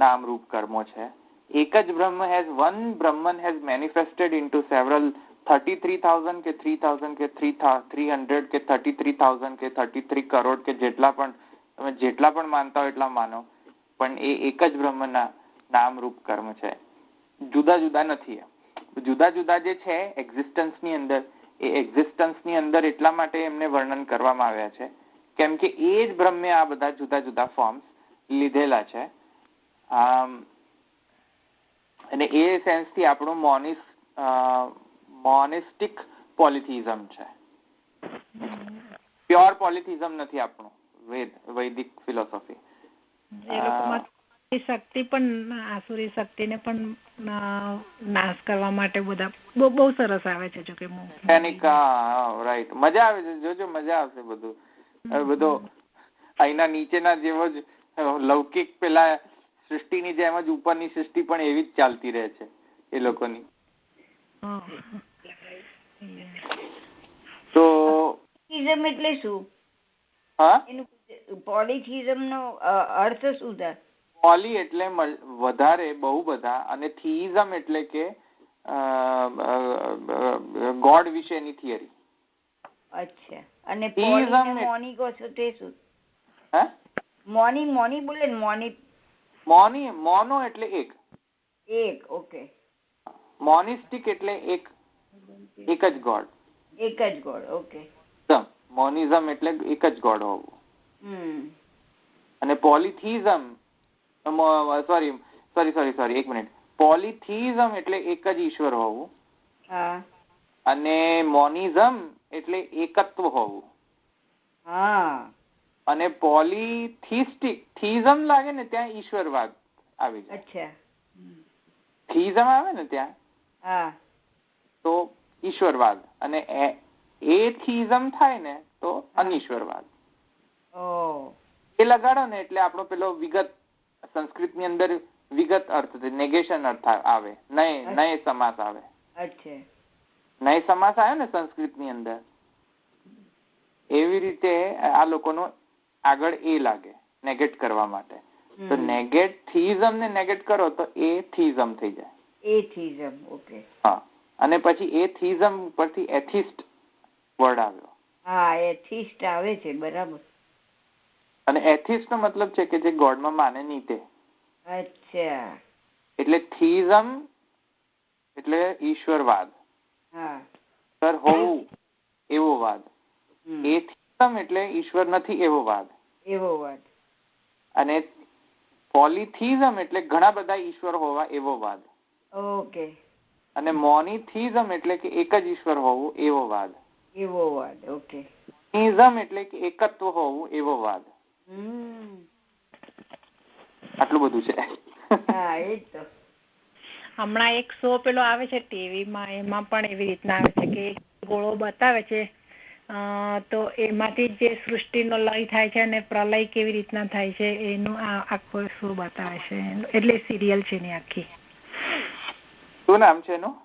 નામ રૂપ કર્મો છે. એક જ Brahman has manifested into several 33,000 કે 3,000 કે 300 કે 33,000 કે 33 કરોડ કે જેટલા પણ માનતા હોય એટલા માનો, પણ એ એક જ બ્રહ્મના નામ રૂપ કર્મ છે, જુદા જુદા નથી. જુદા જુદા જે છે એક્ઝિસ્ટન્સની અંદર, એ એક્ઝિસ્ટન્સની અંદર એટલા માટે એમને વર્ણન કરવામાં આવ્યા છે કેમ કે એ જ બ્રહ્મે આ બધા જુદા જુદા ફોર્મ્સ લીધેલા છે. અને એ સેન્સથી આપણું મોનિસ્ટિક પોલિથિઝમ છે, પ્યોર પોલિથિઝમ નથી આપણું વૈદિક ફિલોસોફી. શક્તિ પણ આસુરી શક્તિને પણ નાશ કરવા માટે બધા બહુ સરસ આવે છે. જો કે રાઈટ, મજા આવે છે, જોજો મજા આવશે બધું. હવે બધો અહીંના નીચેના જેવો જ લૌકિક પેલા સૃષ્ટિની જેમ જ ઉપરની સૃષ્ટિ પણ એવી જ ચાલતી રહે છે એ લોકોની. તો એટલે શું? પોલિથિઝમ નો અર્થ શું થાય? પોલી એટલે વધારે, બહુ બધા, અને થિઇઝમ એટલે કે ગોડ વિશેની થિયરી. અચ્છા. અને મોની કહો છો તે શું? મોની બોલે ને, મોનો એટલે એક. ઓકે. મોનિસ્ટિક એટલે એક જ ગોડ. એક જ ગોડ, ઓકે. મોનિઝમ એટલે એક જ ગોડ હોવું. અને પોલિથિઝમ, સોરી એક મિનિટ, પોલિથિઝમ એટલે એક જ ઈશ્વર હોવું. અને મોનિઝમ એટલે એકત્વ હોવું. અને પોલિથિસ્ટિક, થિઝમ લાગે ને ત્યાં ઈશ્વરવાદ આવી જાય. થિઝમ આવે ને ત્યાં તો ઈશ્વરવાદ, અને એથિઝમ થાય ને તો અનીશ્વરવાદ. એ લગાડો ને એટલે આપણો પેલો વિગત સંસ્કૃતની અંદર વિગત અર્થ, નેગેશન અર્થ આવે, નય સમાસ આવે. નય સમાસ આવે ને સંસ્કૃતની અંદર, એવી રીતે આ લોકોનો આગળ એ લાગે નેગેટ કરવા માટે. તો નેગેટ થિઝમ ને નેગેટ કરો તો એ થિઝમ થઈ જાય. એથિઝમ, ઓકે. હા, અને પછી એ થિઝમ પરથી એથિસ્ટ વર્ડ આવ્યો. હા, એથિસ્ટ આવે છે, બરાબર. અને એથિસ્ટ નો મતલબ છે કે જે ગોડમાં માને નહીં તે. અચ્છા. એટલે થિઝમ એટલે ઈશ્વરવાદ, સર હોવું એવો વાદ. એથિઝમ એટલે ઈશ્વર નથી એવો વાદ. અને પોલિથિઝમ એટલે ઘણા બધા ઈશ્વર હોવા એવો વાદ. ઓકે. અને મોનોથિઝમ એટલે કે એક જ ઈશ્વર હોવું એવો વાદ. ઓકે. ઇઝમ એટલે કે એકત્વ હોવું એવો વાદ. આટલું બધું છે. હા, એ તો હમણાં એક શો પેલો આવે છે ટીવીમાં, એમાં પણ એવી રીતના આવે છે કે ગોળો બતાવે છે, તો એમાંથી જે સૃષ્ટિનો લય થાય છે અને પ્રલય કેવી રીતના થાય છે એનું આખો શો બતાવે છે. એટલે સિરિયલ છે એની આખી. શું નામ છે એનું?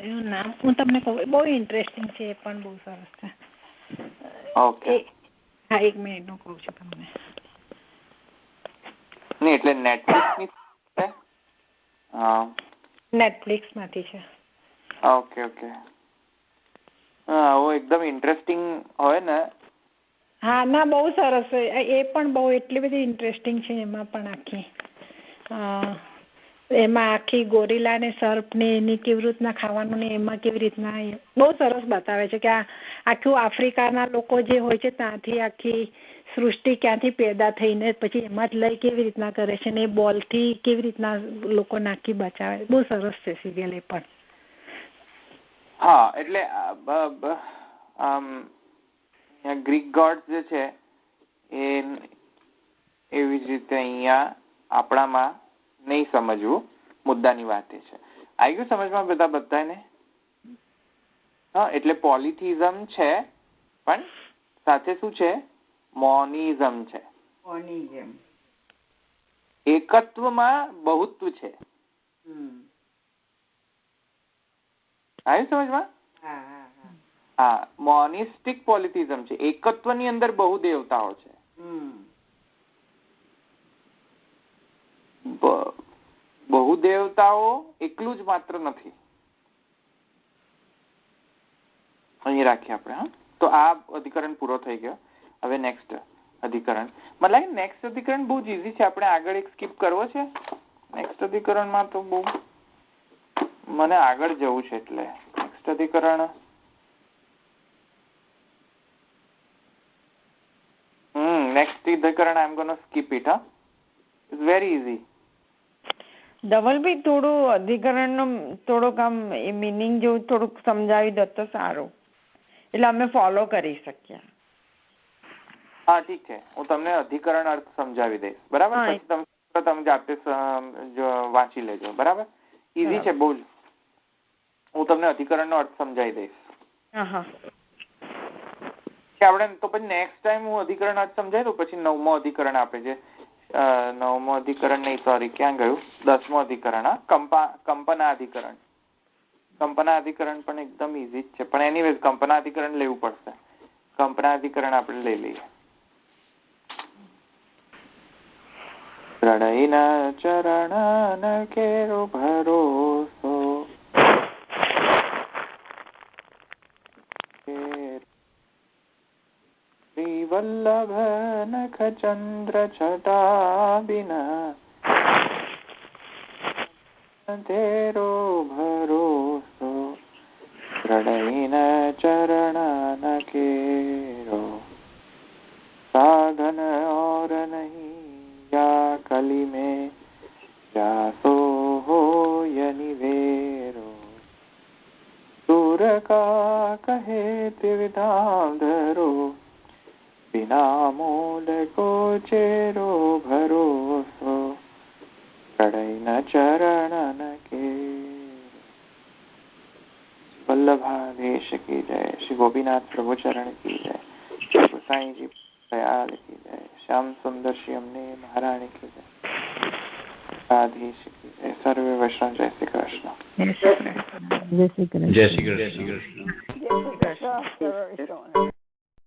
એનું નામ હું તમને કહું, બહુ ઇન્ટરેસ્ટિંગ છે, એ પણ બહુ સરસ છે. ઓકે. હા, 1 મિનિટ નું કહું છું તમને. નહીં એટલે નેટફ્લિક્સ છે? નેટફ્લિક્સ માંથી છે. ઓકે. હા, એકદમ ઇન્ટરેસ્ટિંગ હોય ને. હા, ના, બહુ સરસ છે એ પણ, બહુ એટલી બધી ઇન્ટરેસ્ટિંગ છે એમાં પણ આખી. એમાં આખી ગોરીલા ને સર્પ ને એની કેવી રીતના ખાવાનું ને એમાં કેવી રીતના બહુ સરસ બતાવે છે કે આ આખું આફ્રિકાના લોકો જે હોય છે ત્યાંથી આખી સૃષ્ટિ ક્યાંથી પેદા થઈને પછી એમાં જ લઈ કેવી રીતના કરે છે ને એ બોલ થી કેવી રીતના લોકો નાખી બચાવે. બહુ સરસ છે સિરિયલ એ પણ. હા, એટલે ગ્રીક ગોડ્સ જે છે એ એવી જ રીતે અહીંયા આપણામાં નહીં સમજવું. મુદ્દાની વાત એ છે. આવી ગયું સમજમાં બધાને? હા, એટલે પોલિથિઝમ છે પણ સાથે શું છે? મોનિઝમ છે. એકત્વમાં બહુત્વ છે. આવ્યું સમજમાં? હા, મોનિસ્ટિક પોલિથિઝમ છે. એકત્વની અંદર બહુ દેવતાઓ છે. બહુ દેવતાઓ એકલું જ માત્ર નથી. અહીં રાખીએ આપણે. હા, તો આ અધિકરણ પૂરો થઈ ગયો. હવે નેક્સ્ટ અધિકરણ. મને લાગે નેક્સ્ટ અધિકરણ બહુ જ ઈઝી છે. આપણે આગળ એક સ્કીપ કરવો છે. નેક્સ્ટ અધિકરણમાં તો બહુ મને આગળ જવું છે. એટલે નેક્સ્ટ અધિકરણ નેક્સ્ટ અધિકરણ I am gonna skip it. હા, ઇટ્સ વેરી ઈઝી. ધવલભાઈ થોડું અધિકરણનું થોડુંક આમ એ મિનિંગ જેવું થોડુંક સમજાવી દો તો સારું, એટલે અમે ફોલો કરી શકીએ. હા, ઠીક છે. હું તમને અધિકરણ અર્થ સમજાવી દઈશ. બરાબર? પછી તમે જાતે વાંચી લેજો. બરાબર? ઈઝી છે બહુ જ. હું તમને અધિકરણનો અર્થ સમજાવી દઈશ. આપણે તો પછી નેક્સ્ટ ટાઈમ હું અધિકરણ અર્થ સમજાવી દઉં. પછી 9મો અધિકરણ આપે છે. 9મો અધિકરણ નહીં, સોરી, ક્યાં ગયું? 10મો અધિકરણ. કંપના અધિકરણ. કંપના અધિકરણ પણ એકદમ ઈઝી જ છે. પણ એનીવેઝ કંપના અધિકરણ લેવું પડશે. કંપના અધિકરણ આપણે લઈ લઈએ. પ્રણયના ચરણ કેરો ભરોસો, શ્રી વલ્લભ નખ ચંદ્ર છટા બિના તેરો ભરોસો, પ્રણયના ચરણ કેરો साधन और नहीं या कली में जासो हो यनिवेरो, सूर का कहे त्रिविधाम धरो, बिना मूल को चेरो भरोसो, प्रणय चरण के. वल्लभादेश की जय. श्री गोपीनाथ प्रभु चरण की जय. गोसाई जी दयाल की जय. श्याम सुंदर श्री अम्ने महारानी की जय. राधेश की जय. सर्वे वैष्णव. जय श्री कृष्ण. जय श्री कृष्ण. जय श्री कृष्ण.